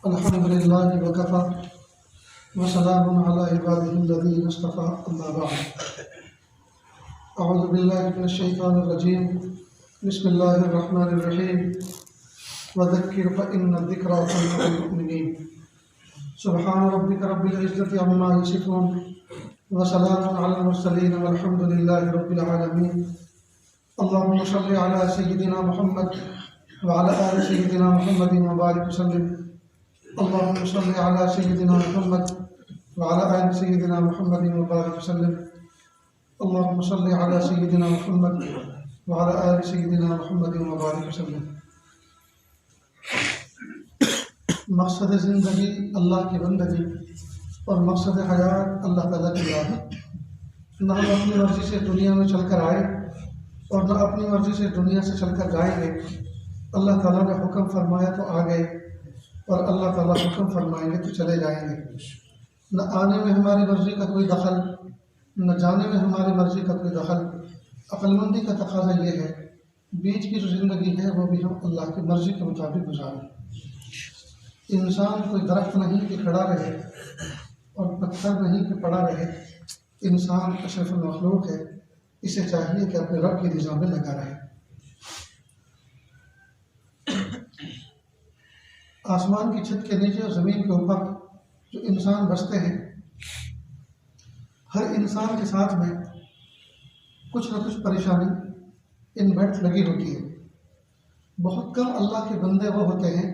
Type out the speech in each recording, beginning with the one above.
अल्हम्दुलिल्लाहि व कफ़ा व सलामुन अला इबादिहिल्लज़ीना इस्तफ़ा अम्मा बअद। अऊज़ु बिल्लाहि मिनश शैतानिर रजीम। बिस्मिल्लाहिर रहमानिर रहीम। वज़क्किर फ़इन्न ज़िक्रा तंफ़अुल मुमिनीन। सुब्हान रब्बिका रब्बिल इज़्ज़ति अम्मा यसिफ़ून व सलामुन अलल मुरसलीन वल्हम्दुलिल्लाहि रब्बिल आलमीन। अल्लाहुम्मा सल्लि अला सय्यिदिना मुहम्मद व अला आलि सय्यिदिना मुहम्मदिन व बारिक वसल्लिम। अल्लाहुम्मा सल्लि अला सय्यिदिना मुहम्मद व अला आलि सय्यिदिना मुहम्मदिन व बारिक वसल्लिम। अल्लाहुम्मा सल्लि अला सय्यिदिना मुहम्मद व अला आलि सय्यिदिना मुहम्मदिन व बारिक वसल्लिम। मकसद ज़िंदगी अल्लाह की बंदगी और मकसद हयात अल्लाह ताला की याद। न हम अपनी मर्ज़ी से दुनिया में चलकर आए और न अपनी मर्ज़ी से दुनिया से चलकर जाएंगे। अल्लाह ताला ने हुक्म फरमाया तो आ गए और अल्लाह ताला हुक्म फरमाएंगे तो चले जाएंगे। न आने में हमारी मर्ज़ी का कोई दखल, न जाने में हमारी मर्ज़ी का कोई दखल। अक्लमंदी का तकाज़ा ये है बीच की जो ज़िंदगी है वो भी हम अल्लाह की मर्ज़ी के मुताबिक गुजारें। इंसान कोई दरख्त नहीं कि खड़ा रहे और पत्थर नहीं कि पड़ा रहे। इंसान अशरफुल मखलूक है, इसे चाहिए कि अपने रब की निज़ाम में लगा रहे। आसमान की छत के नीचे और ज़मीन के ऊपर जो इंसान बसते हैं, हर इंसान के साथ में कुछ न कुछ परेशानी इनबैठ लगी होती है। बहुत कम अल्लाह के बंदे वो होते हैं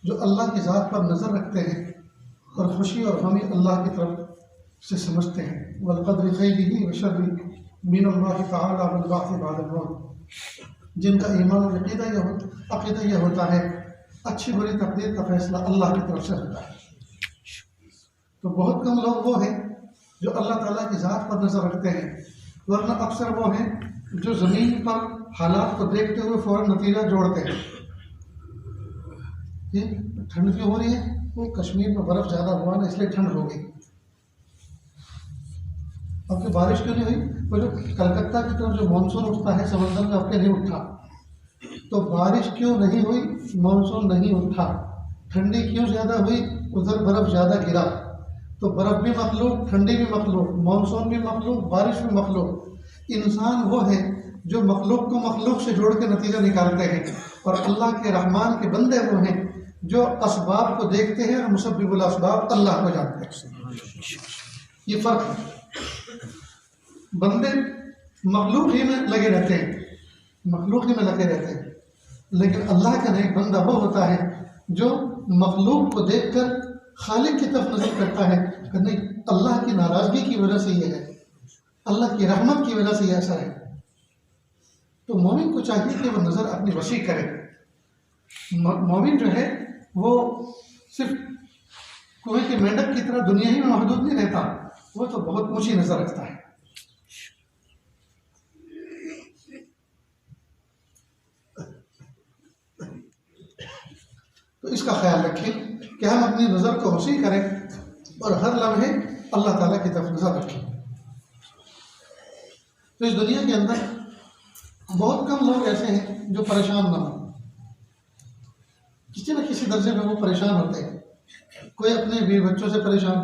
जो अल्लाह की ज़ात पर नज़र रखते हैं और खुशी और गमी अल्लाह की तरफ से समझते हैं। वल क़द्रि ख़ैरिही व शर्रिही मिनल्लाहि तआला वल बाअ्थ बअदल मौत। जिनका ईमान और अक़ीदा यह होता है अच्छी बुरी तकदीर का फैसला अल्लाह की तरफ से होता है। तो बहुत कम लोग वो हैं जो अल्लाह ताला की ज़ात पर नज़र रखते हैं, वरना अक्सर वो हैं जो ज़मीन पर हालात को देखते हुए फ़ौरन नतीजा जोड़ते हैं। ये ठंड क्यों हो रही है? वो कश्मीर में बर्फ़ ज़्यादा हुआ ना, इसलिए ठंड हो गई। अब जो बारिश क्यों नहीं हुई? वो जो कलकत्ता की तरफ जो मानसून उठता है समंदर में, आपके नहीं उठा। तो बारिश क्यों नहीं हुई? मानसून नहीं उठा। ठंडी क्यों ज़्यादा हुई? उधर बर्फ़ ज़्यादा गिरा। तो बर्फ़ भी मखलूक, ठंडी भी मखलूक, मानसून भी मखलूक, बारिश भी मखलूक। इंसान वो है जो मखलूक को मखलूक से जोड़ के नतीजा निकालते हैं, और अल्लाह के रहमान के बंदे वो हैं जो असबाब को देखते हैं और मुसब्बिबुल असबाब अल्लाह को जानते हैं। ये फ़र्क है। बंदे मखलूक ही में लगे रहते हैं, मखलूक ही में लगे रहते हैं, लेकिन अल्लाह का एक बंदा वो होता है जो मखलूक को देखकर खालिक की तरफ नजर करता है कि नहीं, अल्लाह की नाराज़गी की वजह से ये है, अल्लाह की रहमत की वजह से ये ऐसा है। तो मोमिन को चाहिए कि वो नज़र अपनी वसी करे। मोमिन जो है वो सिर्फ कुएं के मेंढक की तरह दुनिया ही में महदूद नहीं रहता, वो तो बहुत ऊंची नज़र रखता है। तो इसका ख्याल रखें कि हम अपनी नज़र को वसी करें और हर लम्हे अल्लाह ताला की तरफ नज़र रखें। तो इस दुनिया के अंदर बहुत कम लोग ऐसे हैं जो परेशान ना हो। किसी न किसी दर्जे में वो परेशान होते हैं। कोई अपने बीवी बच्चों से परेशान,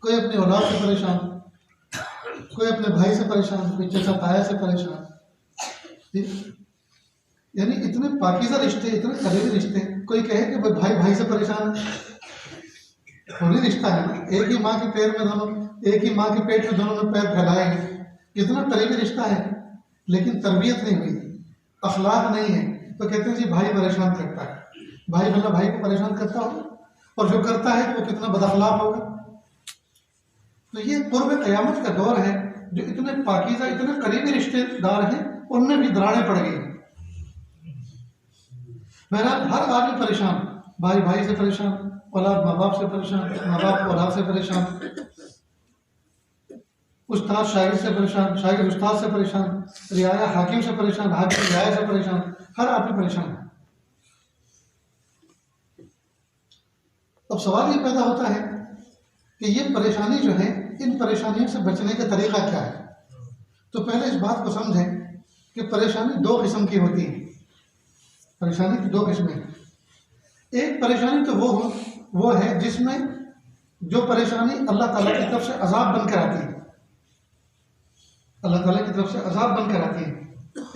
कोई अपनी औलाद से परेशान, कोई अपने भाई से परेशान, कोई चाचा ताया से परेशान। यानी इतने पाकीज़ा रिश्ते, इतने करीबी रिश्ते। कोई कहे कि भाई भाई से परेशान है, वही रिश्ता है ना। एक ही माँ के पैर में दोनों, एक ही माँ के पेट में दोनों में पैर फैलाए हैं, इतना करीबी रिश्ता है, लेकिन तरबियत नहीं हुई, अखलाक नहीं है, तो कहते हैं जी भाई परेशान करता है। भाई भला भाई को परेशान करता होगा, और जो करता है तो वो कितना बदअखलाक होगा। तो ये कुर्ब क़यामत का दौर है जो इतने पाकीज़ा, इतने करीबी रिश्तेदार हैं, उनमें भी दरारें पड़ गई। बहरहाल हर आदमी परेशान, भाई भाई से परेशान, औलाद माँ बाप से परेशान, माँ बाप औलाद से परेशान, उस्ताद शागिर्द से परेशान, शागिर्द उस्ताद से परेशान, रियाया हाकिम से परेशान, हाकिम रियाया से परेशान, हर आदमी परेशान है। अब सवाल ये पैदा होता है कि ये परेशानी जो है, इन परेशानियों से बचने का तरीका क्या है। तो पहले इस बात को समझें कि परेशानी दो किस्म की होती है। परेशानी की दो किस्में। एक परेशानी तो वो हो वो है जिसमें जो परेशानी अल्लाह ताला की तरफ से अजाब बनकर आती है, अल्लाह ताला की तरफ से अजाब बनकर आती है।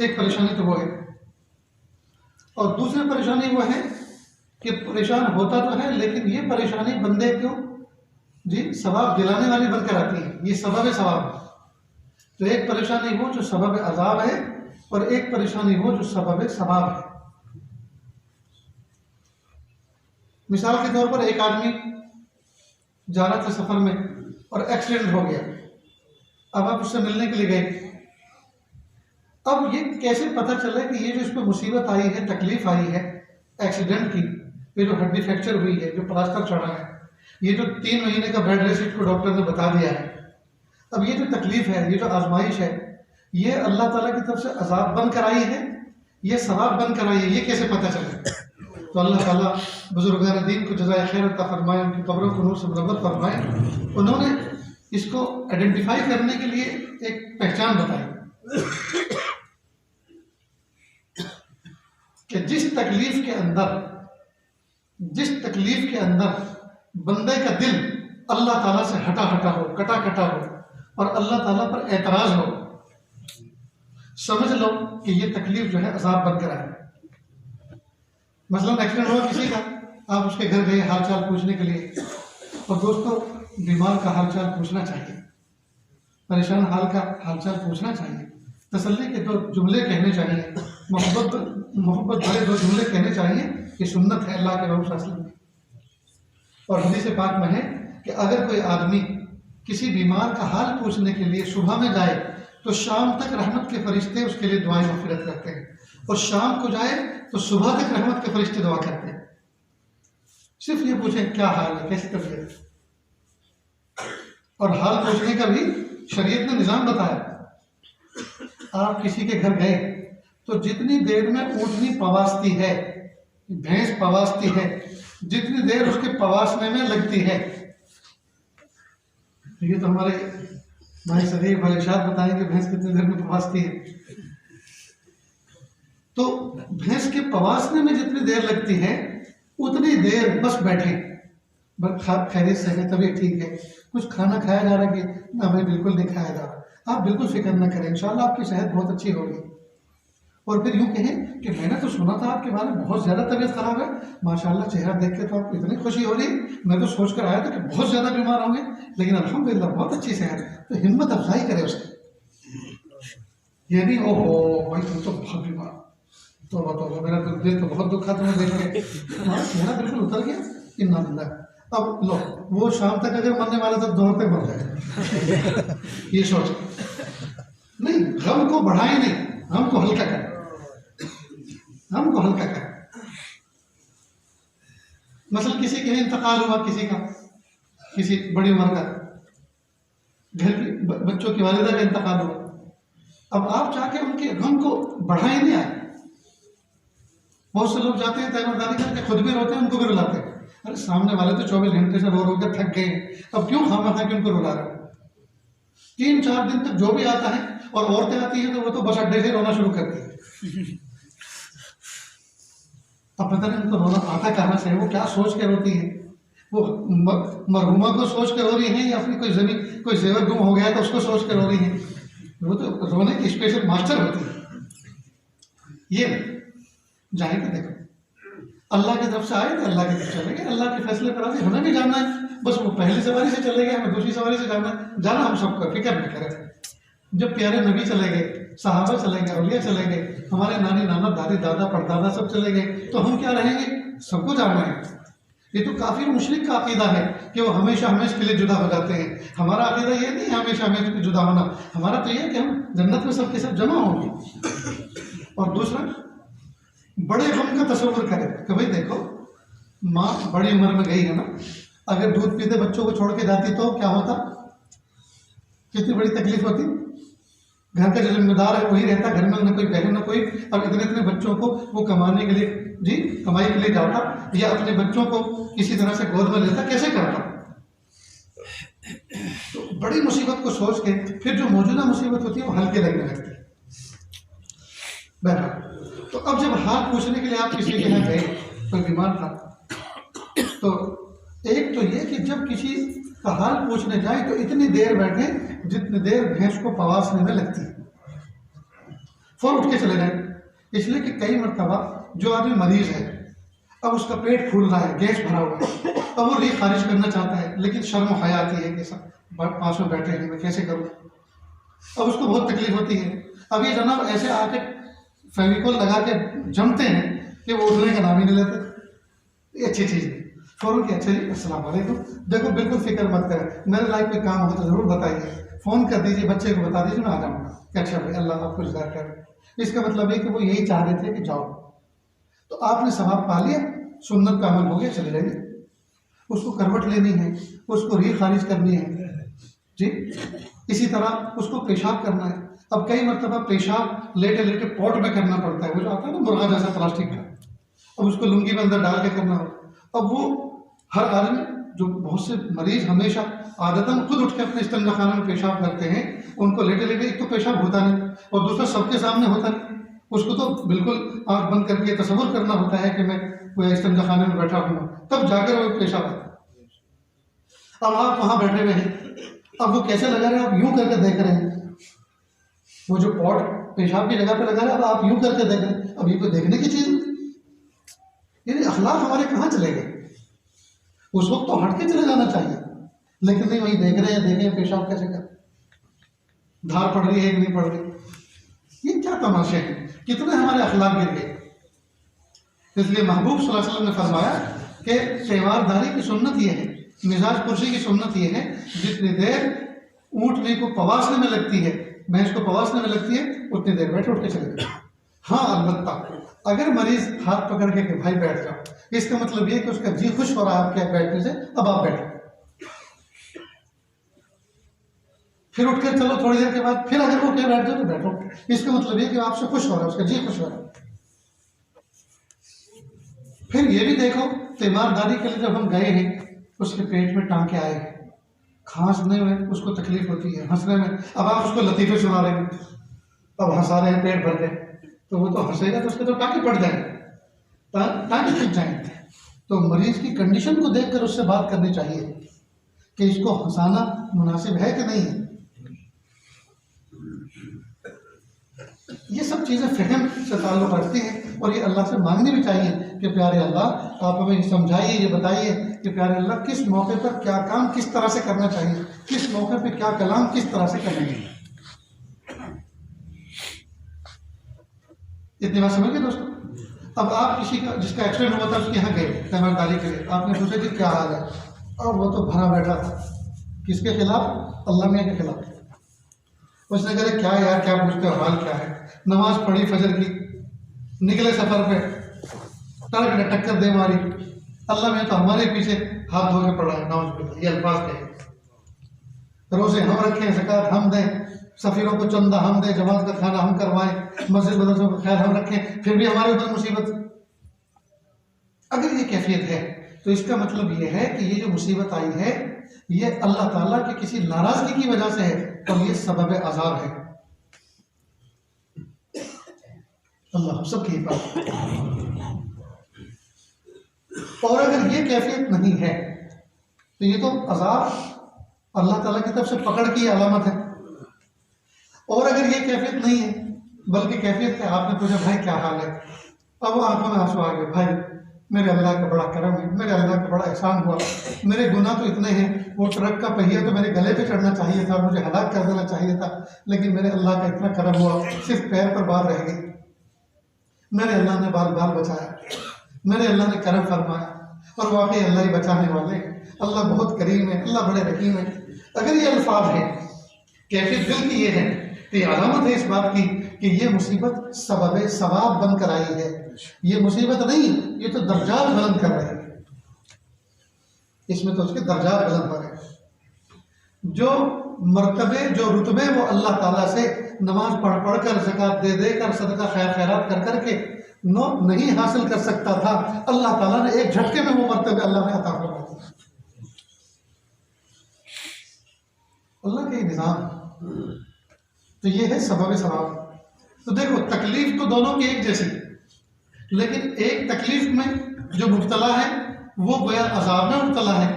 एक परेशानी तो वो है। और दूसरी परेशानी वो है कि परेशान होता तो है, लेकिन ये परेशानी बंदे को जी सवाब दिलाने वाली बनकर आती है, ये सबब सवाब है। तो एक परेशानी वो जो सबब अजाब है, और एक परेशानी वो जो सबब सवाब है। मिसाल के तौर पर एक आदमी जा रहा था सफर में और एक्सीडेंट हो गया। अब आप उससे मिलने के लिए गए। अब ये कैसे पता चले कि ये जो इस पर मुसीबत आई है, तकलीफ आई है एक्सीडेंट की, ये जो हड्डी फ्रैक्चर हुई है, जो प्लास्टर चढ़ा है, ये जो 3 महीने का बेड रेस्ट को डॉक्टर ने बता दिया है, अब ये जो तकलीफ है, ये जो आजमाइश है, ये अल्लाह ताला की तरफ से अजाब बन कर आई है, ये सवाब बन कर आई है, ये कैसे पता चले? तो अल्लाह ताला बुजुर्गान दीन को जज़ाए खैर अता फरमाए, उनकी कब्रों को नूर से मुनव्वर फरमाए। उन्होंने इसको आइडेंटिफाई करने के लिए एक पहचान बताई कि जिस तकलीफ के अंदर बंदे का दिल अल्लाह ताला से हटा हो, कटा हो, और अल्लाह ताला पर एतराज हो, समझ लो कि ये तकलीफ जो है अजाब बनकर आए। मसलन एक्सीडेंट हुआ किसी का, आप उसके घर गए हालचाल पूछने के लिए, और दोस्तों बीमार का हालचाल पूछना चाहिए, परेशान हाल का हालचाल पूछना चाहिए, तसल्ली के 2 जुमले कहने चाहिए, मोहब्बत भरे 2 जुमले कहने चाहिए। ये सुन्नत है अल्लाह के रसूल सल्लल्लाहु अलैहि वसल्लम की। और हदीस पाक में है कि अगर कोई आदमी किसी बीमार का हाल पूछने के लिए सुबह में जाए तो शाम तक रहमत के फरिश्ते उसके लिए दुआएं मग़फ़िरत करते हैं, और शाम को जाए तो सुबह तक रहमत के फरिश्ते दुआ करते हैं। सिर्फ ये पूछें क्या हाल है, कैसी तबीयत, और हाल पूछने का भी शरीयत ने निज़ाम बताया। आप किसी के घर गए तो जितनी देर में ऊँटनी पवासती है, भैंस पवासती है, जितनी देर उसके पवासने में लगती है, ये तो हमारे भाई सदीक भाई इरशाद बताएंगे भैंस कितनी देर में पवासती है। तो भैंस के पवासने में जितनी देर लगती है उतनी देर बस बैठे, बस खैरियत से है, तबीयत ठीक है, कुछ खाना खाया जा रहा है कि ना भाई बिल्कुल नहीं खाया जा रहा, आप बिल्कुल फिक्र न करें, इंशाल्लाह आपकी सेहत बहुत अच्छी होगी। और फिर यूँ कहें कि मैंने तो सुना था आपके बारे में बहुत ज़्यादा तबीयत खराब है, माशाल्लाह चेहरा देख के तो आपको इतनी खुशी हो रही, मैं तो सोच कर आया था कि बहुत ज़्यादा बीमार होंगे, लेकिन अल्हम्दुलिल्लाह बहुत अच्छी सेहत है। तो हिम्मत अफजाई करे उसकी, ये नहीं ओहो भाई तुम तो बहुत बीमार, तो मेरा दिल तो बहुत दुखा तुम्हें देख के, चेहरा बिल्कुल उतर गया, इन्ना लिल्लाह। अब लो वो शाम तक अगर मरने वाला था 2 तक मर जाएगा। ये सोच नहीं, गम को बढ़ाए नहीं, गम को हल्का करें, गम को हल्का करें। मसलन किसी के इंतकाल हुआ, किसी बड़ी उम्र का, घर की बच्चों की वालिदा का इंतकाल हुआ, अब आप चाहे उनके गम को बढ़ाए नहीं आए। बहुत से लोग जाते हैं तैमरदारी करके, खुद भी रोते हैं, उनको भी रुलाते हैं। अरे सामने वाले तो 24 घंटे से रो रो कर थक गए, अब क्यों खामा कि उनको रुला रहे हो? 3-4 दिन तक जो भी आता है, और औरतें आती हैं तो वो तो बस अड्डे से रोना शुरू करती है। अब पता नहीं उनको रोना आता कहाँ से है, वो क्या सोच के रोती है, वो मरहुमा को सोच के रो रही है या फिर कोई जमीन कोई जेवर गुम हो गया तो उसको सोच के रो रही है। वो तो रोने की स्पेशल मास्टर होती है। ये जाएंगे, देखो अल्लाह की तरफ से आए तो अल्लाह की तरफ चले गए, अल्लाह के फैसले पर आए, हमें भी जाना है, बस वो पहली सवारी से चले गए, हमें दूसरी सवारी से जाना हम सबको फिक्र नहीं करें। जब प्यारे नबी चले गए, सहाबा चले गए, औलिया चले गए, हमारे नानी नाना दादी दादा परदादा सब चले गए, तो हम क्या रहेंगे? सबको जाना है। ये तो काफी मुशरिक का अकीदा है कि वो हमेशा के लिए जुदा हो जाते हैं। हमारा अकीदा ये नहीं है हमेशा के जुदा होना, हमारा तो ये कि हम जन्नत में सबके सब जमा होंगे। और दूसरा, बड़े गम का तस्वुर करें कि भाई देखो माँ बड़ी उम्र में गई है ना, अगर दूध पीते बच्चों को छोड़ के जाती तो क्या होता, कितनी बड़ी तकलीफ होती। घर का जो जिम्मेदार है वही रहता, घर में न कोई बहन न कोई, और इतने इतने बच्चों को वो कमाने के लिए जी कमाई के लिए जाता, या अपने बच्चों को किसी तरह से गोद में लेता, कैसे करता? तो बड़ी मुसीबत को सोच के फिर जो मौजूदा मुसीबत होती है वो हल्के लगने लगती है। बहरहाल, तो अब जब हाल पूछने के लिए आप किसी के यहाँ गए, कोई बीमार था, तो तो ये कि जब किसी का हाल पूछने जाए तो इतनी देर बैठे जितनी देर भैंस को पवासने में लगती है, फौरन उठ के चले जाए। इसलिए कि कई मरतबा जो आदमी मरीज है, अब उसका पेट फूल रहा है, गैस भरा हुआ है, अब वो री खारिज करना चाहता है, लेकिन शर्म हया आती है कि सब पास में बैठे हैं, मैं कैसे करूँ। अब उसको बहुत तकलीफ होती है। अब ये जनाब ऐसे आके फेविकोल लगा के जमते हैं कि वो उठने का नाम ही नहीं लेते। ये अच्छी चीज़ नहीं। फ़ौरन कि अच्छा जी अस्सलाम वालेकुम, देखो बिल्कुल फिक्र मत करें, मेरे लाइफ में काम हो तो ज़रूर बताइए, फ़ोन कर दीजिए, बच्चे को बता दीजिए, मैं आ जाऊँगा कि अच्छा भाई अल्लाह आपको जज़ा करे। इसका मतलब है कि वो यही चाह रहे थे कि जाओ, तो आपने सवाब पा लिया, सुन्नत का अमल हो गया, चले जाइए। उसको करवट लेनी है, उसको री खारिज करनी है जी। इसी तरह उसको पेशाब करना है। अब कई मरतबा पेशाब लेटे लेटे पॉट में करना पड़ता है, वो जो आता है ना मुर्गा जैसा प्लास्टिक का, अब उसको लुंगी में अंदर डाल के करना हो। अब वो हर आदमी, जो बहुत से मरीज हमेशा आदतन खुद उठ के अपने इस्तेंजा खाने में पेशाब करते हैं, उनको लेटे लेटे एक तो पेशाब होता नहीं और दूसरा सबके सामने होता नहीं। उसको तो बिल्कुल आँख बंद करके तसव्वुर करना होता है कि मैं कोई इस्तेंजा खाने में बैठा हूँ, तब जाकर वो पेशाब आता है। अब आप वहाँ बैठे हुए हैं, अब वो कैसे लगा रहे हैं, आप यूं करके देख रहे हैं, वो जो पॉट पेशाब की जगह पे लगा रहे हैं, अब आप यूं करके देख रहे हैं। अब ये कोई देखने की चीज, यानी अखलाक हमारे कहाँ चले गए। उस वक्त तो हट के चले जाना चाहिए, लेकिन नहीं, वही देख रहे हैं, देखें पेशाब कैसे कर, धार पड़ रही है कि नहीं पड़ रही। ये क्या तमाशे हैं, कितने हमारे अखलाक गिर गए। इसलिए महबूब सल्लल्लाहु अलैहि वसल्लम ने फरमाया कि सेवारदारी की सुन्नत ये है, मिजाज कुर्सी की सुन्नत ये है, जितनी देर ऊँटनी को पवासने में लगती है, भैंस को पवासने में लगती है, उतनी देर बैठे उठ के चले जाए। हाँ अलबत्ता अगर मरीज हाथ पकड़ के कि भाई बैठ जाओ, इसका मतलब ये कि उसका जी खुश हो रहा है आपके बैठने से, अब आप बैठो, फिर उठकर चलो थोड़ी देर के बाद, फिर अगर वो क्या बैठ जाओ तो बैठो, इसका मतलब ये कि आपसे खुश हो रहा है, उसका जी खुश हो रहा है। फिर ये भी देखो, तीमारदारी के लिए जब हम गए हैं, उसके पेट में टांके आए, खांसने में उसको तकलीफ होती है, हंसने में, अब आप उसको लतीफे सुना रहे हैं, अब हंसा रहे हैं, पेट भर गए, तो वो तो हंसेगा तो उसके तो टांके पड़ जाएंगे, टांके छूट जाएंगे। तो मरीज की कंडीशन को देखकर उससे बात करनी चाहिए कि इसको हंसाना मुनासिब है कि नहीं है। ये सब चीज़ें फ़हम से ताल्लुक़ रखती हैं और ये अल्लाह से मांगनी भी चाहिए कि प्यारे अल्लाह आप हमें समझाइए, ये बताइए कि प्यारे अल्लाह किस मौके पर क्या काम किस तरह से करना चाहिए, किस मौके पर क्या कलाम किस तरह से करना चाहिए। इतनी बात समझ गए दोस्तों। अब आप किसी का जिसका एक्सीडेंट हुआ था उसके यहाँ गए तीमारदारी के लिए, आपने पूछा कि क्या हाल है, और वो तो भरा बैठा था, किसके खिलाफ, अल्लाह मियाँ के खिलाफ। उसने कहा क्या यार क्या पूछते हो, हाल क्या है। नमाज पढ़ी फजर की, निकले सफर पे, ट्रक ने टक्कर दे मारी, अल्लाह में तो हमारे पीछे हाथ धो के पड़ा है, नाउज़, ये अल्फाज कहे। रोजे हम रखें, ज़कात हम दें, सफ़ीरों को चंदा हम दें, जमात का खाना हम करवाएं, मस्जिद मदरसों का ख्याल हम रखें, फिर भी हमारे ऊपर मुसीबत। अगर ये कैफियत है तो इसका मतलब ये है कि ये जो मुसीबत आई है ये अल्लाह ताला की किसी नाराजगी की वजह से है और ये सबब अज़ाब है। अल्लाह सबकी हिफाज़त। और अगर ये कैफियत नहीं है तो ये तो अज़ाब अल्लाह ताला की तरफ से पकड़ की अलामत है। और अगर ये कैफियत नहीं है बल्कि कैफियत है, आपने पूछा भाई क्या हाल है, अब आंखों में आंसू आ गए, भाई मेरे अल्लाह का बड़ा करम है, मेरे अल्लाह का बड़ा एहसान हुआ, मेरे गुनाह तो इतने हैं, वो ट्रक का पहिया तो मेरे गले पे चढ़ना चाहिए था, मुझे हलाक कर देना चाहिए था, लेकिन मेरे अल्लाह का इतना करम हुआ, सिर्फ पैर पर बाल रह गई, मेरे अल्लाह ने बाल बाल बचाया, मेरे अल्लाह ने करम फरमाया। और वाकई अल्लाह ही बचाने वाले हैं, अल्लाह बहुत करीम है, अल्लाह बड़े रहीम है। अगर ये अल्फाज है, कैफियत दिल की ये है, तो ये अलामत है इस बात की कि ये मुसीबत सबब सवाब बनकर आई है। ये मुसीबत नहीं, ये तो दर्जात बुलंद कर रहे हैं, इसमें तो उसके दर्जात बुलंद हो रहे हैं। जो मर्तबे जो रुतबे वो अल्लाह ताला से नमाज पढ़ पढ़ कर, ज़कात दे दे कर, सदका खैर खैरात कर करके नहीं हासिल कर सकता था, अल्लाह ताला ने एक झटके में वो मर्तबे अल्लाह ने अता फरमा दिया। अल्लाह के निज़ाम। तो ये है सबब सवाब। तो देखो तकलीफ तो दोनों की एक जैसी, लेकिन एक तकलीफ में जो मुब्तला है वो गोया अज़ाब में मुब्तला है,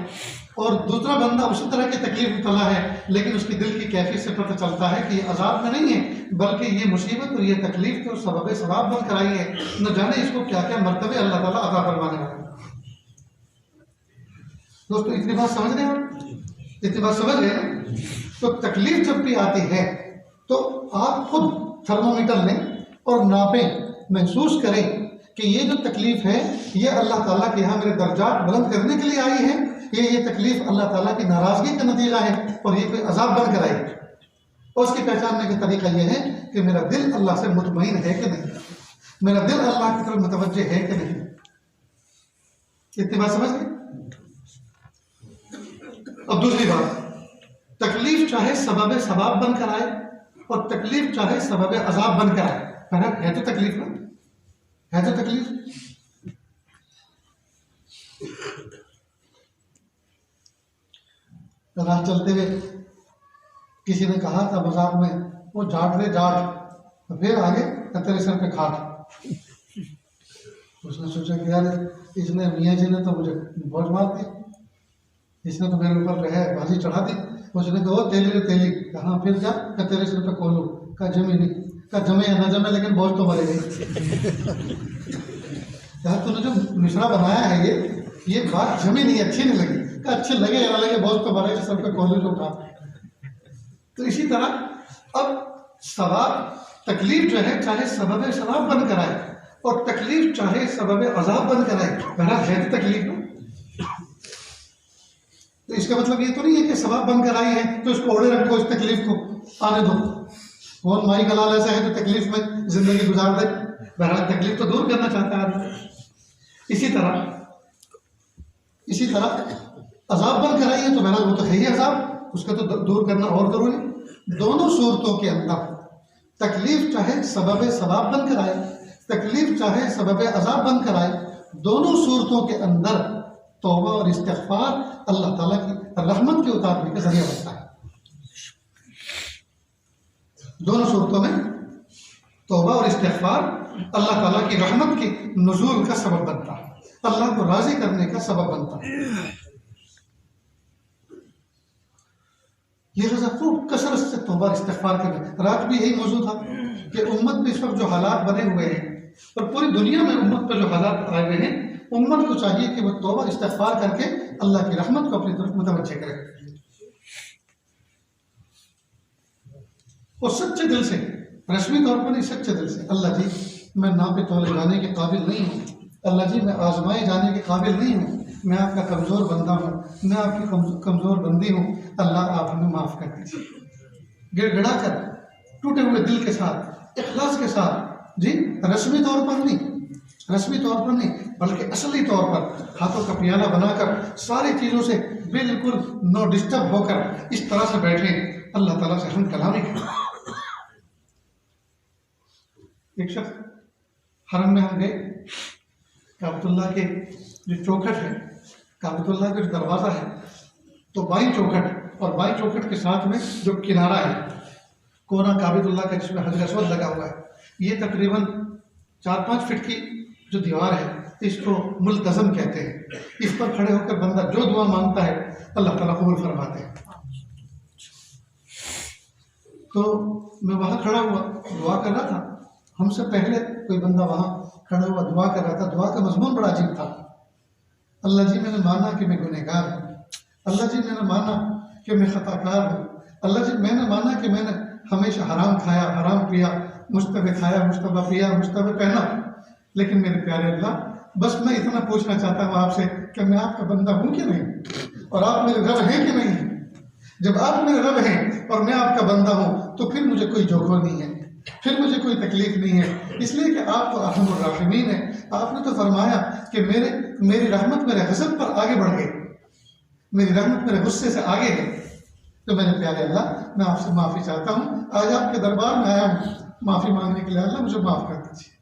और दूसरा बंदा उसी तरह की तकलीफ में तला है, लेकिन उसकी दिल की कैफियत से पता चलता है कि ये अजाब में नहीं है, बल्कि ये मुसीबत और ये तकलीफ तो सबब सवाब बनकर आई है, न जाने इसको क्या क्या मर्तबे अल्लाह ताला अता फरमाने वाले हैं। दोस्तों इतनी बात समझ रहे हैं? इतनी बात समझ रहे हैं? तो तकलीफ जब भी आती है तो आप खुद थर्मोमीटर लें और नापें, महसूस करें कि ये जो तकलीफ है ये अल्लाह ताला के यहाँ मेरे दर्जात बुलंद करने के लिए आई है, ये तकलीफ अल्लाह ताला की नाराज़गी का नतीजा है और ये कोई अजाब बनकर आई है। और उसकी पहचानने का तरीका यह है कि मेरा दिल अल्लाह से मुतमईन है कि नहीं, मेरा दिल अल्लाह की तरफ मुतवज्जे है कि नहीं। इतनी बात समझ गए? अब दूसरी बात, तकलीफ चाहे सबब सवाब बनकर आए और तकलीफ चाहे सबब अजाब बनकर आए, है तो तकलीफ ना, है तो तकलीफ। राह चलते हुए किसी ने कहा था मजाक में, वो जाट रे जाट, तो फिर आगे तेरे सर पे खाट। उसने सोचा कि यार इसने मियाँ जी ने तो मुझे बहुत मार दी, इसने तो मेरे ऊपर रहे बाजी चढ़ा दी। उसने कहा तेली रे तेली, कहा फिर क्या, क्या तेरे सिर पे खोलू, का जमी नहीं, का जमे या ना जमे लेकिन बहुत तो मरे गई। यार तूने जो मिश्रा बनाया है ये बात जमी नहीं, अच्छी नहीं लगी, का अच्छे लगे या ना लगे बहुत तो मरे, सर पे खोलू जो उठा। तो इसी तरह अब सवाब, तकलीफ जो है चाहे सबब सवाब बनकर आए और तकलीफ चाहे सबब अजाब बनकर आए, बहरहाल है तो तकलीफ ना। तो इसका मतलब ये तो नहीं है कि सवाब बनकर आई है तो इसको ओढ़े रखो, इस तकलीफ को आने दो। कौन माई का लाल ऐसा है तो तकलीफ में जिंदगी गुजार दे, बहरहाल तकलीफ तो दूर करना चाहता है आदमी। इसी तरह अजाब बनकर आई है तो बहरहाल वो तो है ही अजाब, उसका तो दूर करना और जरूरी। दोनों सूरतों के अंदर तकलीफ चाहे सबब सवाब बनकर आए, तकलीफ चाहे सबब अजाब बनकर आए, दोनों सूरतों के अंदर तौबा और इस्तिग़फ़ार अल्लाह ताला की रहमत के उतारने का जरिया बनता है। दोनों सूरतों में तौबा और इस्तिग़फ़ार अल्लाह ताला की रहमत के नुज़ूल का सबब बनता है, अल्लाह को राज़ी करने का सबब बनता है। लिहाजा खूब कसरत से तौबा इस्तिग़फ़ार करें। रात भी यही मौजूद था कि उम्मत में इस वक्त जो हालात बने हुए हैं और पूरी दुनिया में उम्मत पर जो हालात आए हुए हैं, उम्मत को चाहिए कि वो तौबा इस्तिग़फ़ार करके अल्लाह की रहमत को अपनी तरफ मुतवज्जे करे और सच्चे दिल से, रस्मी तौर पर नहीं, सच्चे दिल से, अल्लाह जी मैं नापे तौले जाने के काबिल नहीं हूँ, अल्लाह जी मैं आजमाए जाने के काबिल नहीं हूँ, मैं आपका कमज़ोर बंदा हूँ, मैं आपकी कमज़ोर बंदी हूँ, अल्लाह आप हमें माफ़ कर दीजिए। गिड़गिड़ा कर टूटे हुए दिल के साथ, इखलास के साथ, जी रस्मी तौर पर नहीं, रस्मी तौर पर नहीं बल्कि असली तौर पर हाथों का पियाला बनाकर सारी चीज़ों से बिल्कुल नो डिस्टर्ब होकर इस तरह से बैठे अल्लाह ताला से हम कलामी करें। एक शख्स हरम में हम गए, काबतुल्लाह के जो चौखट है, काबतुल्लाह का जो दरवाज़ा है, तो बाईं चौखट और बाईं चौखट के साथ में जो किनारा है कोना काबतुल्लाह का जिसमें हजर अस्वद लगा हुआ है, ये तकरीबन 4-5 फीट की जो दीवार है इसको मुल्तज़म कहते हैं। इस पर खड़े होकर बंदा जो दुआ मांगता है अल्लाह ताला कबूल फरमाते हैं। तो मैं वहाँ खड़ा हुआ दुआ कर रहा था, हमसे पहले कोई बंदा वहाँ खड़ा हुआ दुआ कर रहा था। दुआ का मजमून बड़ा अजीब था। अल्लाह जी मैंने माना कि मैं गुनहगार हूँ, अल्लाह जी मैंने माना कि मैं खताकार हूँ, अल्लाह जी मैंने माना कि मैंने हमेशा हराम खाया, हराम पिया, मुश्तबे खाया, मुश्तबा पिया, मुश्तबे पहना, लेकिन मेरे प्यारे अल्लाह बस मैं इतना पूछना चाहता हूँ आपसे कि मैं आपका बंदा हूँ कि नहीं, और आप मेरे रब हैं कि नहीं। जब आप मेरे रब हैं और मैं आपका बंदा हूँ तो फिर मुझे कोई जोखो नहीं है, फिर मुझे कोई तकलीफ नहीं है, इसलिए कि आप तो अरहमुर राहिमीन हैं। आपने तो फरमाया कि मेरी रहमत मेरे गज़ब पर आगे बढ़ गई, मेरी रहमत मेरे गुस्से से आगे है। तो मेरे प्यारे अल्लाह मैं आपसे माफ़ी चाहता हूँ, आज आपके दरबार में आया हूँ माफ़ी मांगने के लिए, अल्लाह मुझे माफ़ कर दीजिए।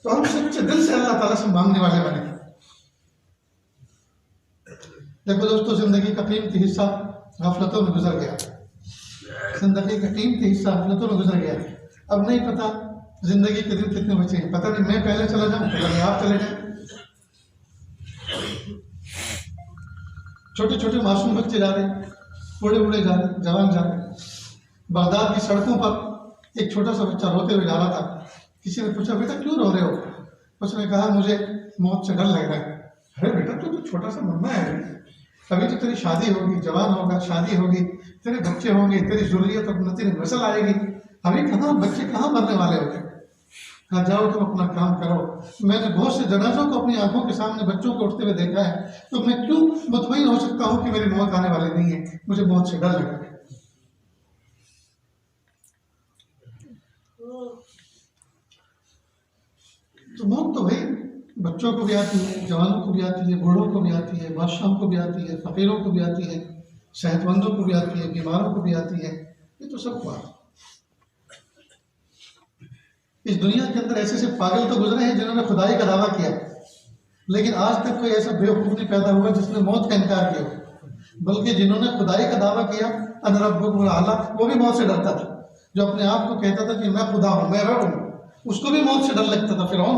तो हम सच्चे दिल से अल्लाह ताला से मांगने वाले बने। देखो दोस्तों, जिंदगी का कीमती हिस्सा गफलतों में गुजर गया, जिंदगी का कीमती हिस्सा गफलतों में गुजर गया। अब नहीं पता जिंदगी के दिन कितने बचे हैं, पता नहीं मैं पहले चला जाऊं, पता नहीं आप चले जाए। छोटे छोटे मासूम बच्चे जा रहे हैं, बूढ़े बूढ़े जा रहे हैं, जवान जा रहे हैं। बगदाद की सड़कों पर एक छोटा सा बच्चा रोते हुए जा रहा था। किसी ने पूछा, बेटा क्यों रो रहे हो? उसने कहा, मुझे मौत से डर लग रहा है। अरे बेटा, तू तो छोटा सा मम्मा है, अभी तो तेरी शादी होगी, जवान होगा, शादी होगी, तेरे बच्चे होंगे, तेरी जुर्रियत और तेरी नस्ल आएगी, अभी कहाँ बच्चे कहाँ मरने वाले होते हैं। कहा, जाओ तुम अपना काम करो। मैंने बहुत से जनाजों को अपनी आंखों के सामने बच्चों को उठते हुए देखा है, तो मैं क्यों मुतमईन हो सकता हूँ कि मेरी मौत आने वाली नहीं है? मुझे मौत से डर लग रहा है। तो मौत तो भाई बच्चों को भी आती है, जवानों को भी आती है, बूढ़ों को भी आती है, बादशाहों को भी आती है, फकीरों को भी आती है, सेहतमंदों को भी आती है, बीमारों को भी आती है। ये तो सबको आती है। इस दुनिया के अंदर ऐसे ऐसे पागल तो गुजरे हैं जिन्होंने खुदाई का दावा किया, लेकिन आज तक कोई ऐसा बेवकूफ नहीं पैदा हुआ जिसने मौत का इनकार किया। बल्कि जिन्होंने खुदाई का दावा किया, अना रब्बुकुल आला, वो भी मौत से डरता था। जो अपने आप को कहता था कि मैं खुदा हूँ, मैं रब हूँ, उसको भी मौत से डर लगता था। फिरौन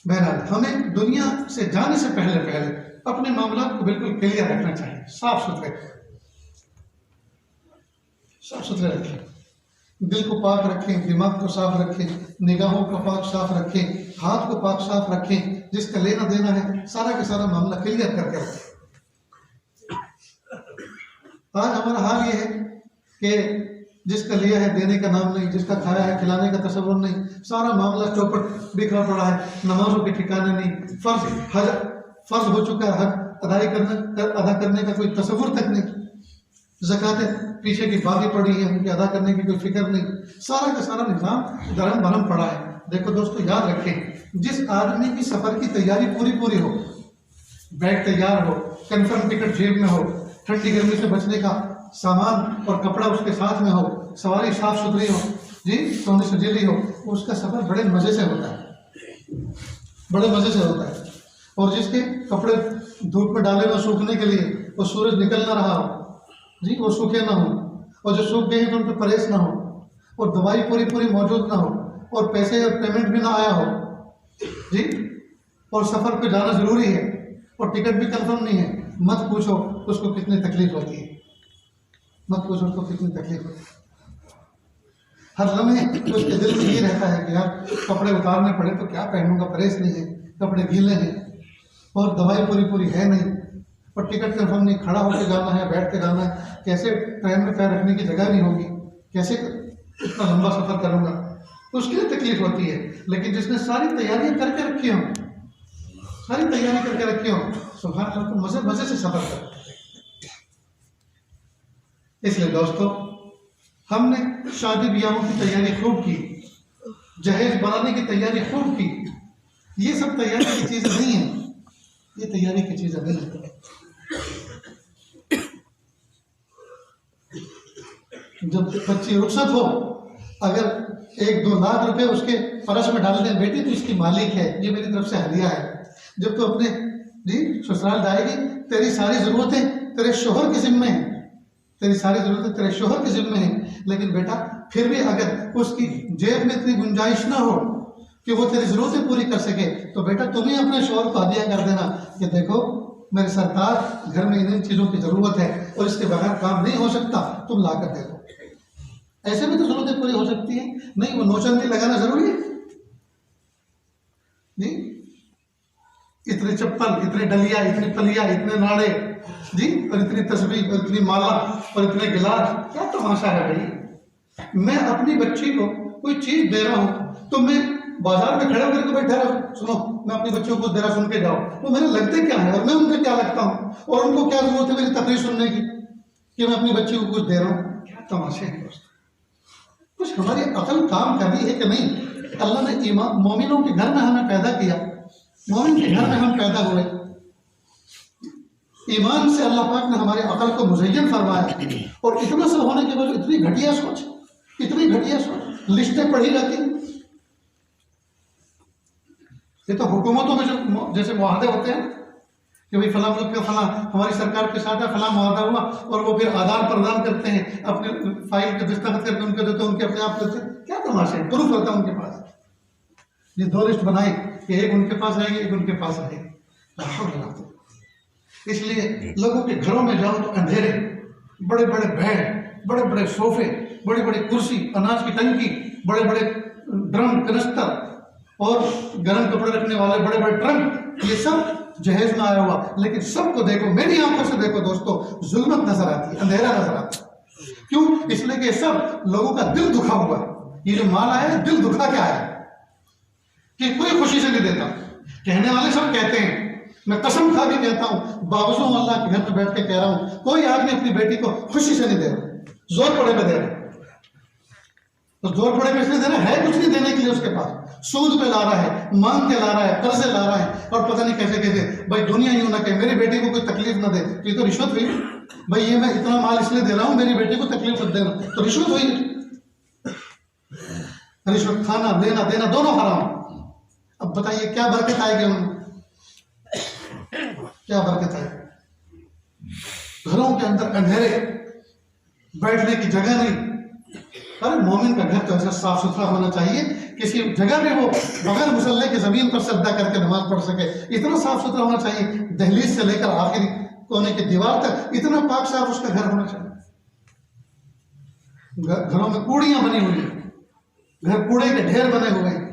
बहरहाल हमें दुनिया से जाने से पहले अपने मामला को बिल्कुल क्लियर रखना चाहिए, साफ सुथरे रखें। दिल को पाक रखें, दिमाग को साफ रखें, निगाहों को पाक साफ रखें, हाथ को पाक साफ रखें। जिसका लेना देना है सारा का सारा मामला क्लियर करके रखें। आज हमारा हाल ये है कि जिसका लिया है देने का नाम नहीं, जिसका खाया है खिलाने का तसव्वुर नहीं, सारा मामला चौपट बिखरा पड़ा है, नमाजों के ठिकाने नहीं, फर्ज हो चुका है, हज अदा करने का कोई तसव्वुर तक नहीं, ज़कातें पीछे की बाकी पड़ी है, उनकी अदा करने की कोई फिक्र नहीं, सारा का सारा निज़ाम धर्म भरम पड़ा है। देखो दोस्तों, याद रखें, जिस आदमी की सफ़र की तैयारी पूरी हो, बैग तैयार हो, कन्फर्म टिकट जेब में हो, ठंडी गर्मी से बचने का सामान और कपड़ा उसके साथ में हो, सवारी साफ सुथरी हो, जी सोने सजेली हो, उसका सफर बड़े मजे से होता है, बड़े मजे से होता है। और जिसके कपड़े धूप में डाले हुए सूखने के लिए, वो सूरज निकल ना रहा हो, जी वो सूखे ना हो, और जो सूख गए तो उन पर परहेज ना हो, और दवाई पूरी मौजूद ना हो, और पैसे और पेमेंट भी ना आया हो, जी, और सफर पे जाना जरूरी है, और टिकट भी कंफर्म नहीं है, मत पूछो उसको कितनी तकलीफ होती है, मत पूछो उसको कितनी तकलीफ होती है। हर लम्हे उसके दिल में ये रहता है कि यार कपड़े उतारने पड़े तो क्या पहनूंगा, परहेज नहीं है, कपड़े गीले हैं, और दवाई पूरी है नहीं, और टिकट कंफर्म नहीं, खड़ा होकर जाना है, बैठ के जाना है, कैसे ट्रेन में पैर रखने की जगह नहीं होगी, कैसे इतना लंबा सफर करूंगा, तो उसके लिए तकलीफ होती है। लेकिन जिसने सारी तैयारियां करके रखी हो, सुभान अल्लाह, तो मजे से सफर कर। इसलिए दोस्तों, हमने शादी ब्याहों की तैयारी खूब की, जहेज बनाने की तैयारी खूब की, ये सब तैयारी की चीजें नहीं है, ये तैयारी की चीजें नहीं है। जब बच्ची रुखसत हो, अगर 1-2 लाख रुपए उसके फर्श में डाल दें, बेटी तो इसकी मालिक है, ये मेरी तरफ से हदिया है। जब तो अपने जी ससुराल जाएगी, तेरी सारी जरूरतें तेरे शोहर के जिम्मे हैं, तेरी सारी जरूरतें तेरे शोहर के जिम्मे हैं। लेकिन बेटा फिर भी अगर उसकी जेब में इतनी गुंजाइश ना हो कि वो तेरी जरूरतें पूरी कर सके, तो बेटा तुम ही अपने शोहर को हदिया कर देना कि देखो मेरे सरकार, घर में इन चीज़ों की ज़रूरत है और इसके बगैर काम नहीं हो सकता, तुम ला कर दे दो। ऐसे में तो ज़रूरतें पूरी हो सकती हैं। नहीं, वो नोचंदी लगाना ज़रूरी है जी, इतने चप्पल, इतने डलिया, इतनी पलिया, इतने नाड़े जी, और इतनी तस्बीह और इतनी माला और इतने गिलास, क्या तमाशा है भाई। मैं अपनी बच्ची को कोई चीज़ दे रहा हूँ तो मैं बाजार में खड़े होकर के बैठा रहा, सुनो मैं अपनी बच्चों को दे रहा, सुन के जाओ, तो मेरे लगते क्या है और मैं उनके क्या लगता हूँ, और उनको क्या जरूरत है मेरी तकरीर सुनने की कि मैं अपनी बच्ची को कुछ दे रहा हूँ। क्या तमाशे हैं दोस्तों, कुछ हमारी अकल काम कर रही है कि नहीं। अल्लाह ने मोमिनों के घर में हमें पैदा किया, मोमिन के घर में हम पैदा हुए, ईमान से अल्लाह पाक ने हमारे अकल को मुज़य्यन फरमाया, और इतना सब होने के बाद इतनी घटिया सोच, लिस्टें पढ़ी जाती। ये तो हुकूमतों में जो जैसे मुआहदे होते हैं कि भाई फलां मुल्क का फलां हमारी सरकार के साथ है, फलां मुआहदा हुआ, और वो फिर आदान प्रदान करते हैं, अपने फाइल के दस्तखत करके उनके देते हैं, उनके अपने आप करते हैं। क्या तमाशा है, प्रूफ होता है उनके पास। ये 2 लिस्ट बनाई कि एक उनके पास आएगी, एक उनके पास आएगी। इसलिए लोगों के घरों में जाओ तो अंधेरे, बड़े बड़े बेड, बड़े बड़े सोफे, बड़ी बड़ी कुर्सी, अनाज की टंकी, बड़े बड़े ड्रम कनस्तर और गर्म कपड़े रखने वाले बड़े बड़े ट्रंक, ये सब जहेज में आया हुआ। लेकिन सबको देखो, मेरी आंखों से देखो दोस्तों, जुल्मत नजर आती है, अंधेरा नजर आता है। क्यों? इसलिए कि सब लोगों का दिल दुखा हुआ है। ये जो माल आया है, दिल दुखा क्या है कि कोई खुशी से नहीं देता। कहने वाले सब कहते हैं, मैं कसम खा के कहता हूं, बावजूद अल्लाह के घर में बैठ के कह रहा हूं, कोई आदमी अपनी बेटी को खुशी से नहीं दे रहा, जोर पड़े पे दे रहा। तो जोर पड़े पे इसलिए दे रहा है कुछ नहीं देने के लिए उसके पास, सूद पे ला रहा है, मांग के ला रहा है, कर्जे ला रहा है, और पता नहीं कैसे कैसे। भाई दुनिया यूं ना कहे मेरी बेटी को कोई तकलीफ ना दे, तो ये तो रिश्वत हुई। भाई ये मैं इतना माल इसलिए दे रहा हूं मेरी बेटी को तकलीफ मत देना, तो रिश्वत हुई। रिश्वत खाना, लेना देना दोनों हराम। अब बताइए क्या बरकत आएगी उनमें, क्या बरकत आएगी? घरों के अंदर अंधेरे, बैठने की जगह नहीं। अरे मोमिन का घर तो ऐसा साफ सुथरा होना चाहिए, किसी जगह पे वो बगैर मुसल्ले के जमीन पर सजदा करके नमाज पढ़ सके, इतना साफ सुथरा होना चाहिए। दहलीज से लेकर आखिरी कोने की दीवार तक इतना पाक साफ उसका घर होना चाहिए। घरों में कूड़ियां बनी हुई हैं, घर कूड़े के ढेर बने हुए हैं।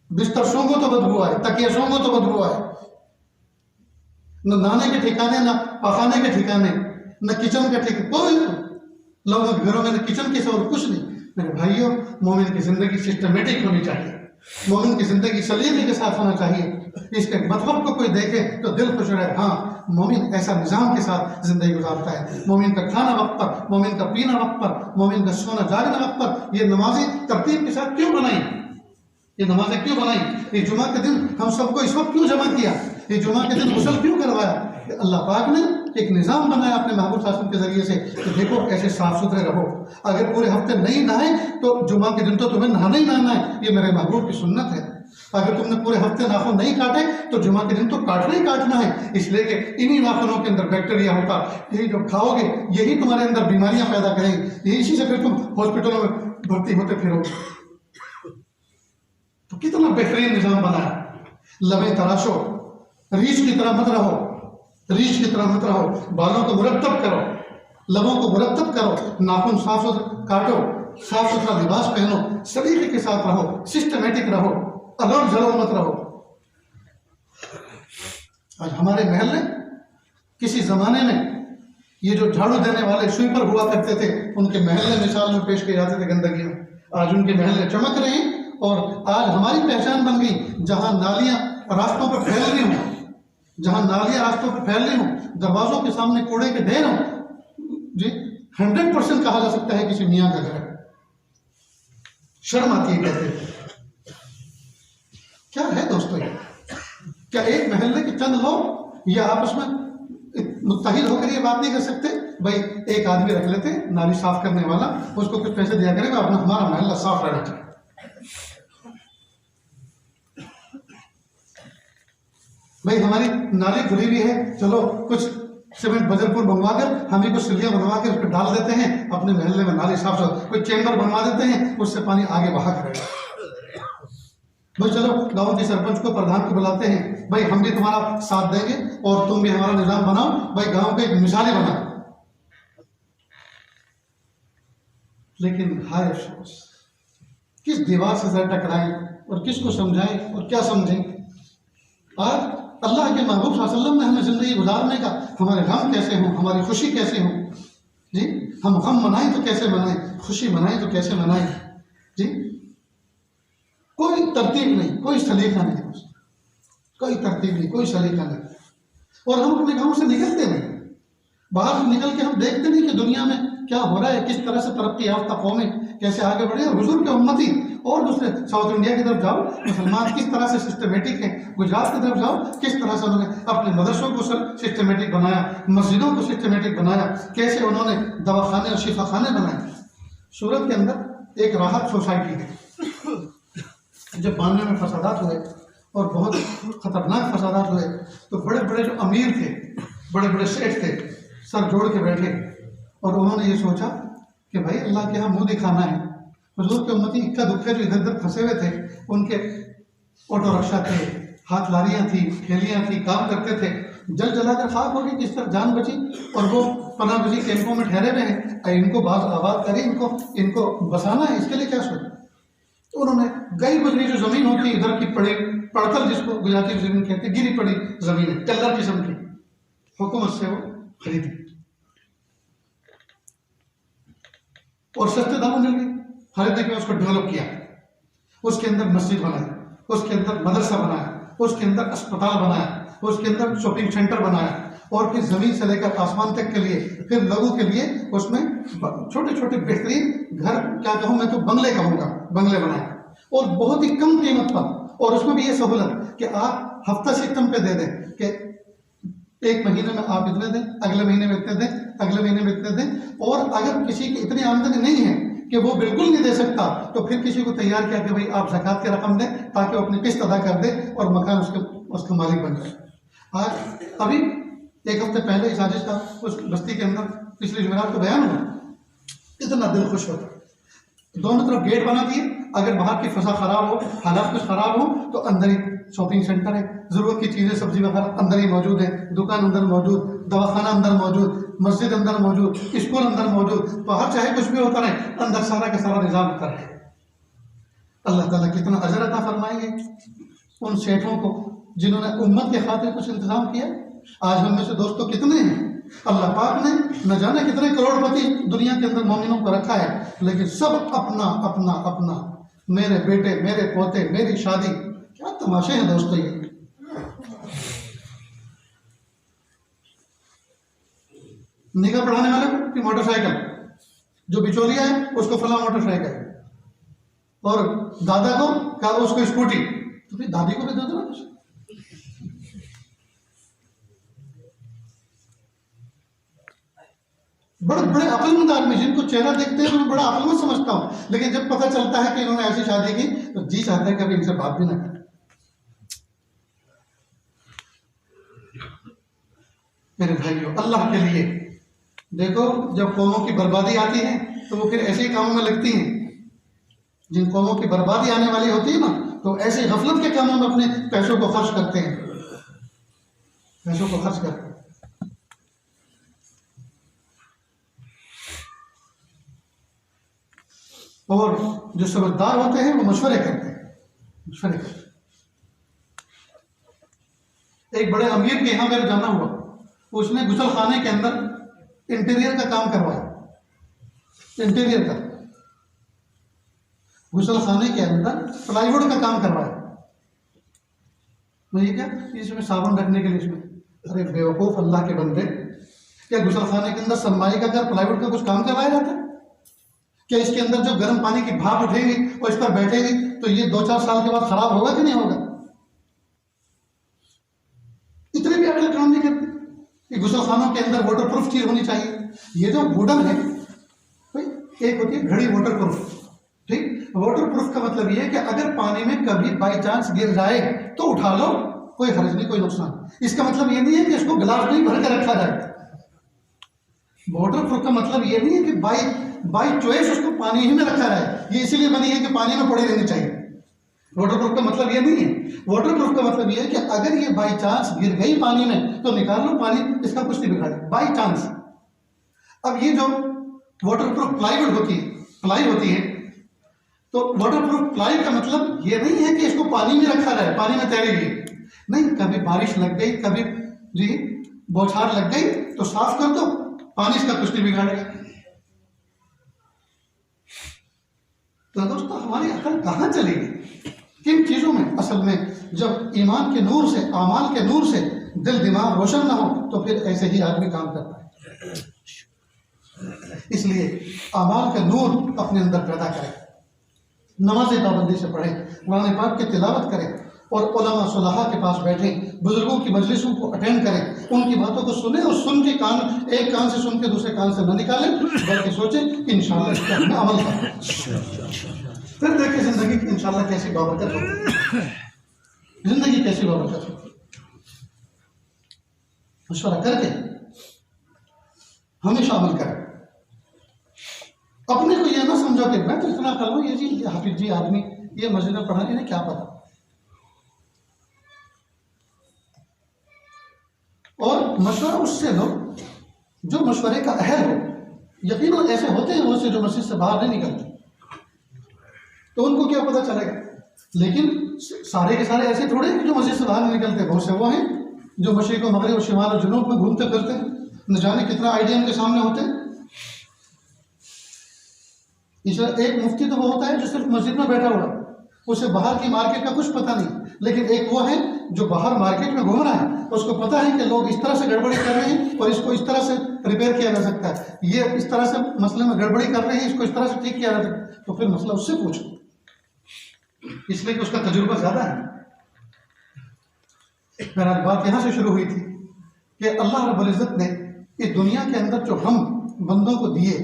बिस्तर सूंघो तो बदबू आए, तकिया सूंघो तो बदबू आए। न नहाने के ठिकाने, न पकाने के ठिकाने, न किचन के ठिकाने, कोई लोगों के घरों में न किचन के और कुछ नहीं। मेरे भाइयों, मोमिन की जिंदगी सिस्टमेटिक होनी चाहिए, मोमिन की जिंदगी सलीके के साथ होना चाहिए। इसके मतलब को कोई देखे तो दिल खुश रहे, हाँ मोमिन ऐसा निजाम के साथ जिंदगी गुजारता है। मोमिन का खाना वक्त पर, मोमिन का पीना वक्त पर, मोमिन का सोना जागना वक्त पर। ये नमाजें तरतीब के साथ क्यों बनाई, ये नमाजें क्यों बनाई? ये जुमा के दिन हम सबको इस वक्त क्यों जमा किया? ये जुमा के दिन गुस्ल क्यों करवाया? अल्लाह पाक ने एक निज़ाम बनाया अपने महबूब शासन के जरिए से कि देखो ऐसे साफ सुथरे रहो। अगर पूरे हफ्ते नहीं नहाए तो जुमा के दिन तो तुम्हें नहाना ही नहाना है, ये मेरे महबूब की सुन्नत है। अगर तुमने पूरे हफ्ते नाखून नहीं काटे तो जुमा के दिन तो काटना ही काटना है, इसलिए कि इन्हीं नाखूनों के अंदर बैक्टीरिया होता, यही जो खाओगे यही तुम्हारे अंदर बीमारियां पैदा करेंगे, इसी से फिर तुम हॉस्पिटलों में भर्ती होते फिरोगे। तो कितना बेहतरीन निजाम बनाया। लबे तराशो, रीछ की तरह मत रहो, रीछ की तरह मत रहो, बालों को मुरत्तब करो, लबों को मुरत्तब करो, नाखून साफ सुथरा काटो, साफ सुथरा लिबास पहनो, सलीके के साथ रहो, सिस्टमेटिक रहो, अलग जलोल मत रहो। आज हमारे महल्ले, किसी जमाने में ये जो झाड़ू देने वाले स्वीपर हुआ करते थे, उनके महल्ले मिसाल में पेश किए जाते थे गंदगी में। आज उनके महल्ले चमक रहे हैं और आज हमारी पहचान बन गई। जहां नालियां रास्तों पर फैल रही हूं, जहां नालियां रास्तों पर फैल रही हूं, दरवाजों के सामने कूड़े के ढेर हों, जी 100% कहा जा सकता है किसी मियाँ का घर है। शर्म आती है कहते हैं। क्या है दोस्तों ये? क्या एक महल्ले के चंद लोग या आपस में मुत्तहिद होकर ये बात नहीं कर सकते? भाई एक आदमी रख लेते नाली साफ करने वाला, उसको कुछ पैसे दिया करेगा, अपना हमारा महल्ला साफ रहना चाहिए। भाई हमारी नाली खुली हुई है, चलो कुछ सीमेंट बजरपुर मंगवा कर हम ही कुछ सिलियां बनवा कर उस पर डाल देते हैं, अपने महल्ले में नाली साफ साफ, कोई चेंबर बनवा देते हैं, उससे पानी आगे बहा करेगा। भाई चलो गांव के सरपंच को, प्रधान को बुलाते हैं, भाई हम भी तुम्हारा साथ देंगे और तुम भी हमारा निजाम बनाओ, भाई गांव के एक मिसाली बनाओ। लेकिन हाय अफसोस, किस दीवार से जरा टकराएं और किसको समझाएं और क्या समझें? आज अल्लाह के महबूब सल्लल्लाहु अलैहि वसल्लम ने हमें जिंदगी गुजारने का, हमारे गम कैसे हों, हमारी खुशी कैसे हो जी, हम गम मनाएं तो कैसे मनाएं, खुशी मनाएं तो कैसे मनाएं जी। कोई तरतीब नहीं, कोई सलीका नहीं, कोई तरतीब नहीं, कोई सलीका नहीं। और हम अपने गाँव से निकलते नहीं, बाहर निकल के हम देखते नहीं कि दुनिया में क्या हो रहा है, किस तरह से तरक्की याफ्ता कौमें कैसे आगे बढ़े। और हुजूर के उम्मती और दूसरे साउथ इंडिया की तरफ जाओ, मुसलमान किस तरह से सिस्टमेटिक है, गुजरात की तरफ जाओ किस तरह से उन्होंने अपने मदरसों को सिस्टमेटिक बनाया, मस्जिदों को सिस्टमेटिक बनाया, कैसे उन्होंने दवाखाने और शिफाखाने बनाए। सूरत के अंदर एक राहत सोसाइटी है, जब 92 में फसादात हुए और बहुत खतरनाक फसादात हुए तो बड़े बड़े जो अमीर थे, बड़े बड़े सेठ थे, सर जोड़ के बैठे और उन्होंने ये सोचा कि भाई अल्लाह के यहाँ मुँह दिखाना है, हुजूर के उम्मती इक्का दुक्का जो इधर उधर फंसे हुए थे, उनके ऑटो रिक्शा थे, हाथ लारियाँ थी, ठेलियाँ थी, काम करते थे, जल जलाकर खाक हो गई, किस तरह जान बची। और वो पनाहगज़ी कैंपों में ठहरे हुए हैं, इनको बात आबाद करी, इनको बसाना है, इसके लिए क्या सोचा। तो उन्होंने गई गुजरी जो ज़मीन होती इधर की पड़ी पड़तल, जिसको गुजराती में ज़मीन कहते हैं, गिरी पड़ी ज़मीन है टेलर किस्म की, हुकूमत से वो खरीदी और सस्ते दामों मिल गई। खरीदने के बाद उसको डेवलप किया, उसके अंदर मस्जिद बनाई, उसके अंदर मदरसा बनाया, उसके अंदर अस्पताल बनाया, उसके अंदर शॉपिंग सेंटर बनाया, और फिर ज़मीन से लेकर आसमान तक के लिए, फिर लोगों के लिए उसमें छोटे छोटे बेहतरीन घर, क्या कहूँ मैं तो बंगले कहूँगा, बंगले बनाए, और बहुत ही कम कीमत पर। और उसमें भी ये सहूलत कि आप हफ्ता सिस्टम पे दे दें कि एक महीने में आप इतने दें, अगले महीने में इतने दें, अगले महीने में इतने दें। और अगर किसी की इतनी आमदनी नहीं है कि वो बिल्कुल नहीं दे सकता, तो फिर किसी को तैयार किया कि भाई आप ज़कात की रकम दें ताकि वो अपनी किस्त अदा कर दे और मकान उसका मालिक बन जाए। आज अभी एक हफ्ते पहले इस साजिश का उस बस्ती के अंदर पिछले जुमेरात को बयान हुआ, इतना दिल खुश होता। दोनों तरफ गेट बना दिए, अगर बाहर की फसा खराब हो, हालात कुछ खराब हो, तो अंदर ही शॉपिंग सेंटर है, जरूरत की चीजें सब्जी वगैरह अंदर ही मौजूद है, दुकान अंदर मौजूद, दवाखाना अंदर मौजूद, मस्जिद अंदर मौजूद, स्कूल अंदर मौजूद, बाहर चाहे कुछ भी होता रहे, अंदर सारा का सारा निजाम होता रहे। अल्लाह ताला कितना अजर अता फरमाएंगे उन सेठों को जिन्होंने उम्मत के खातिर कुछ इंतजाम किया। आज हम में से दोस्तों कितने हैं, अल्लाह पाक ने न जाने कितने करोड़पति दुनिया के अंदर मोमिनों को रखा है, लेकिन सब अपना अपना अपना, मेरे बेटे, मेरे पोते, मेरी शादी, क्या तमाशे हैं दोस्तों ये। निगाह पढ़ाने वाले की मोटरसाइकिल, जो बिचौलिया है उसको फला मोटरसाइकिल, और दादा को क्या उसको स्कूटी, तो फिर दादी को भी दे दो ना कुछ। बड़े बड़े अक्लमंद आदमी, जिनको चेहरा देखते हैं तो मैं बड़ा अक्लमंद समझता हूँ, लेकिन जब पता चलता है कि इन्होंने ऐसी शादी की तो जी चाहते हैं कभी इनसे बात भी ना करें। मेरे भाइयों, अल्लाह के लिए देखो, जब कौमों की बर्बादी आती है तो वो फिर ऐसे ही कामों में लगती हैं। जिन कौमों की बर्बादी आने वाली होती है ना, तो ऐसे गफलत के कामों में अपने पैसों को खर्च करते हैं, पैसों को खर्च करते हैं। और जो समझदार होते हैं वो मशवरे करते हैं, मशवरे करते हैं। एक बड़े अमीर के यहाँ मेरा जाना हुआ, उसने गुसल खाने के अंदर इंटीरियर का काम करवाया, इंटीरियर का, गुसल खाने के अंदर प्लाईवुड का काम करवाया। मुझे क्या इसमें साबुन रखने के लिए, इसमें, अरे बेवकूफ अल्लाह के बंदे, क्या गुसल खाने के अंदर सनमाई का अगर प्लाईवुड का कुछ काम करवाया जाता है? क्या इसके अंदर जो गर्म पानी की भाप उठेगी और इस पर बैठेगी तो ये 2-4 साल के बाद खराब होगा कि नहीं होगा? इतने भी अगले काम नहीं करते कि गुसल खानों के अंदर वाटर प्रूफ चीज होनी चाहिए। ये जो वुडन है, एक होती है घड़ी वाटर प्रूफ, ठीक। वाटर प्रूफ का मतलब ये है कि अगर पानी में कभी बाई चांस गिर जाए तो उठा लो, कोई हर्ज नहीं, कोई नुकसान। इसका मतलब ये नहीं है कि इसको गिलास नहीं भर के रखा जाए। वाटर प्रूफ का मतलब ये नहीं है कि बाई चॉइस उसको पानी ही में रखा जाए, ये इसीलिए बनी है कि पानी में पड़ी रहनी चाहिए। वाटर प्रूफ का मतलब ये नहीं है। वाटर प्रूफ का मतलब ये है कि अगर ये बाई चांस गिर गई पानी में तो निकाल लो, पानी इसका कुछ नहीं बिगाड़े, बाई चांस। अब ये जो वाटर प्रूफ प्लाईवुड होती है, प्लाई होती है, तो वाटर प्रूफ प्लाई का मतलब ये नहीं है कि इसको पानी में रखा जाए, पानी में तैरेगी नहीं। कभी बारिश लग गई, कभी जी बौछार लग गई तो साफ कर दो, पानी इसका कुछ नहीं बिगाड़ेगा। तो दोस्तों, हमारी अकल कहाँ चलेगी किन चीजों में? असल में जब ईमान के नूर से, आमाल के नूर से दिल दिमाग रोशन ना हो तो फिर ऐसे ही आदमी काम करता है। इसलिए आमाल का नूर अपने अंदर पैदा करें, नमाज पाबंदी से पढ़ें, कुरान पाक की तिलावत करें, और उलमा सुलहा के पास बैठें, बुजुर्गों की मजलिसों को अटेंड करें, उनकी बातों को सुने और सुन के कान, एक कान से सुन के दूसरे कान से न निकालें, बल्कि सोचें कि इंशाअल्लाह इस पर अमल करें। फिर देखिए जिंदगी की इंशाअल्लाह कैसी बाबरकत होगी, जिंदगी कैसी बाबरकत होगी। मशवरा करके हमेशा अमल करें। अपने को ये ना समझो कि मैं तो इतना कर लूँ, ये जी ये हाफिज जी आदमी ये मस्जिद में पढ़ा, इन्हें क्या पता। और मशवरा उससे लो जो मशवरे का अहल हो। यकीनन ऐसे होते हैं बहुत से जो मस्जिद से बाहर नहीं निकलते, तो उनको क्या पता चलेगा। लेकिन सारे के सारे ऐसे थोड़े जो मस्जिद से बाहर नहीं निकलते, बहुत से वो हैं जो मशरिक़ व मग़रिब और शिमाल और जुनूब में घूमते फिरते हैं, न जाने कितना आइडिया उनके सामने होते हैं। इसलिए एक मुफ्ती तो वो होता है जो सिर्फ मस्जिद में बैठा हुआ, उसे बाहर की मार्केट का कुछ पता नहीं। लेकिन एक वो है जो बाहर मार्केट में घूम रहा है, उसको पता है कि लोग इस तरह से गड़बड़ी कर रहे हैं और इसको इस तरह से रिपेयर किया जा सकता है, ये इस तरह से मसले में गड़बड़ी कर रहे हैं, इसको इस तरह से ठीक किया जा सकता है। तो फिर मसला उससे पूछो, इसलिए कि उसका तजुर्बा ज़्यादा है। मेरा बात यहाँ से शुरू हुई थी कि अल्लाह रब्बुल इज़्ज़त ने इस दुनिया के अंदर जो गम बंदों को दिए,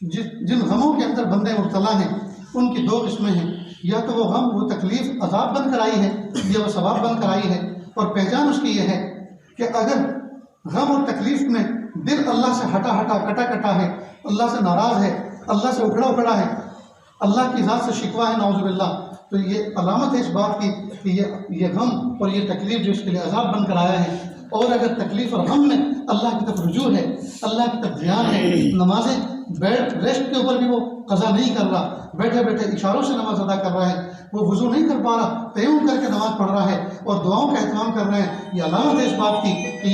जिन गमों के अंदर बंदे मुब्तला हैं, उनकी दो किस्में हैं। या तो वो गम वो तकलीफ अजाब बनकर आई है, या वो सवाब बनकर आई है। और पहचान उसकी ये है कि अगर गम और तकलीफ में दिल अल्लाह से हटा हटा कटा कटा है, अल्लाह से नाराज़ है, अल्लाह से उखड़ा उखड़ा है, अल्लाह की ज़ात से शिकवा है नाउज़ुबिल्लाह, तो ये अलामत है इस बात की कि ये गम और ये तकलीफ जो इसके लिए अजाब बनकर आया है। और अगर तकलीफ और गम में अल्लाह की तरफ रुजू है, अल्लाह की तरफ ध्यान है, नमाजें बेड रेस्ट के ऊपर भी वो कज़ा नहीं कर रहा, बैठे बैठे इशारों से नमाज अदा कर रहा है, वो वुज़ू नहीं कर पा रहा, तयम्मुम करके नमाज पढ़ रहा है और दुआओं का एहतमाम कर रहे हैं, ये अलामत है इस बात की कि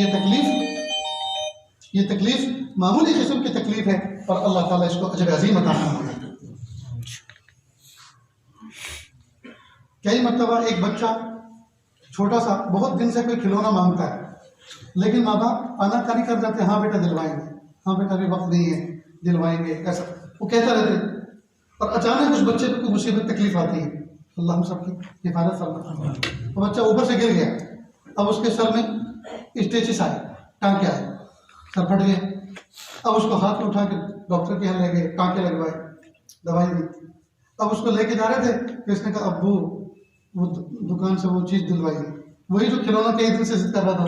ये तकलीफ मामूली किस्म की तकलीफ है और अल्लाह ताला इसको अजर अज़ीम अता फरमाएगा। कई मरतबा एक बच्चा छोटा सा बहुत दिन से कोई खिलौना मांगता है, लेकिन माँ बाप आनाकानी कर जाते हैं, हाँ बेटा दिलवाएंगे, हाँ बेटा अभी वक्त नहीं है, दिलवाएंगे, ऐसा वो कहता रहते। और अचानक उस बच्चे पर कोई मुसीबत तकलीफ आती है, अल्लाह हम सबकी हिफाजत फरमाए। वो बच्चा ऊपर से गिर गया, अब उसके सर में स्टेचिस आए, टाँके आए, सर फट गया। अब उसको हाथ में उठा के डॉक्टर के यहाँ ले गए, टाँके लगवाए, दवाई दी। अब उसको लेके जा रहे थे तो इसने कहा अब्बू वो दुकान से वो चीज़ दिलवाई, वही जो खिलौना कई दिन से जिद कर रहा था।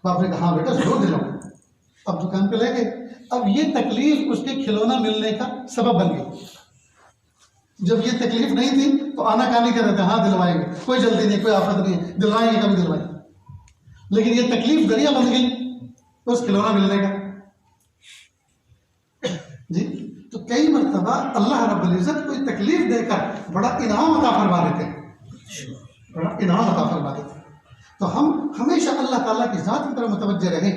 बाप ने कहा हाँ बेटा जरूर दिलाओ। अब दुकान पे ले गए। अब ये तकलीफ उसके खिलौना मिलने का सबब बन गई। जब ये तकलीफ नहीं थी तो आनाकानी कर रहे थे, हाँ दिलवाएंगे, कोई जल्दी नहीं, कोई आफत नहीं है, दिलवाएंगे, कभी दिलवाएंगे। लेकिन ये तकलीफ जरिया बन गई उस खिलौना मिलने का जी। तो कई मरतबा अल्लाह रब्बुल इज़्ज़त कोई तकलीफ देकर बड़ा इनाम अता फरमा देते हैं, बड़ा इनाम अता फरमा देते हैं। तो हम हमेशा अल्लाह ताला की ज़ात की तरफ मुतवज्जे रहें।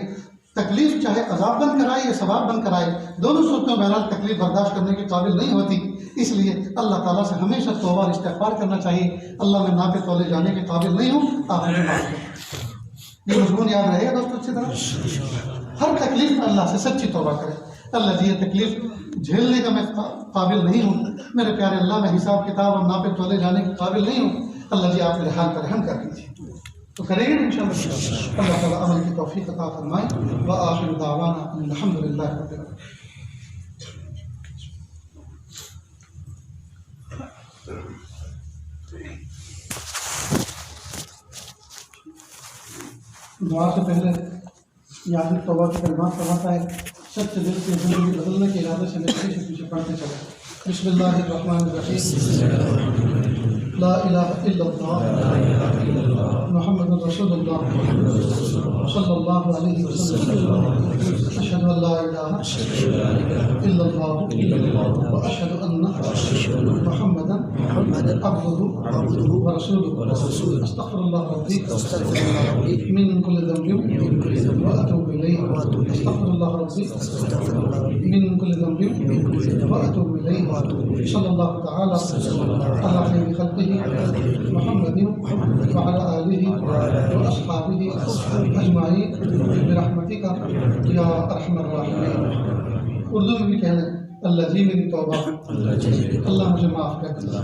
तकलीफ चाहे अजाब बन कर आए या सवाब बन कर आए, दोनों सूरतों में बहरहाल तकलीफ बर्दाश्त करने के काबिल नहीं होती। इसलिए अल्लाह ताला से हमेशा तौबा और इस्तिग़फ़ार करना चाहिए। अल्लाह मैं नापे तौले जाने के काबिल नहीं हूँ, आप मुझे माफ़ करें। ये मज़मून याद रहेगा दोस्तों अच्छी तरह। हर तकलीफ में अल्लाह से सच्ची तौबा करें, अल्लाह जी ये तकलीफ झेलने का मैं काबिल नहीं हूँ, मेरे प्यारे अल्लाह मैं हिसाब किताब और नापे तौले जाने के काबिल नहीं हूँ, अल्लाह जी आप मेरे हाल पर रहम कर दीजिए। तो करेंगे ना इंशाअल्लाह। अल्लाह ताला अमल की तौफीक अता फरमाए। व आखिर दावाना अल्हम्दुलिल्लाह रब्बिल आलमीन। दुआ से पहले याद तौबा के कलमात पढ़ाता है, सच्चे दिल से ज़िंदगी बदलने के इरादे से मेरे पीछे पीछे पढ़ते चले। बिस्मिल्लाहिर्रहमानिर्रहीम। ला इलाहा इल्लल्लाह मुहम्मदुर रसूलुल्लाह सल्लल्लाहु अलैहि वसल्लम। अशहदु अल्ला इलाहा इल्लल्लाह व अशहदु अन्ना मुहम्मदन अब्दुहु व रसूलुहु। अस्तगफिरुल्लाह रब्बी मिन कुल्लि ज़ंबिन व अतूबु इलैहि। अस्तगफिरुल्लाह रब्बी मिन कुल्लि ज़ंबिन व अतूबु इलैहि। सल्लल्लाहु तआला अला खैरि खल्क़िही मुहम्मदिन व अला आलिहि व अस्हाबिही अजमाईन बिरहमतिका या अरहमर राहिमीन। उर्दू में भी कहना अल्लाह जी मेरी तौबा, अल्लाह मुझे माफ़ कर दीजिए,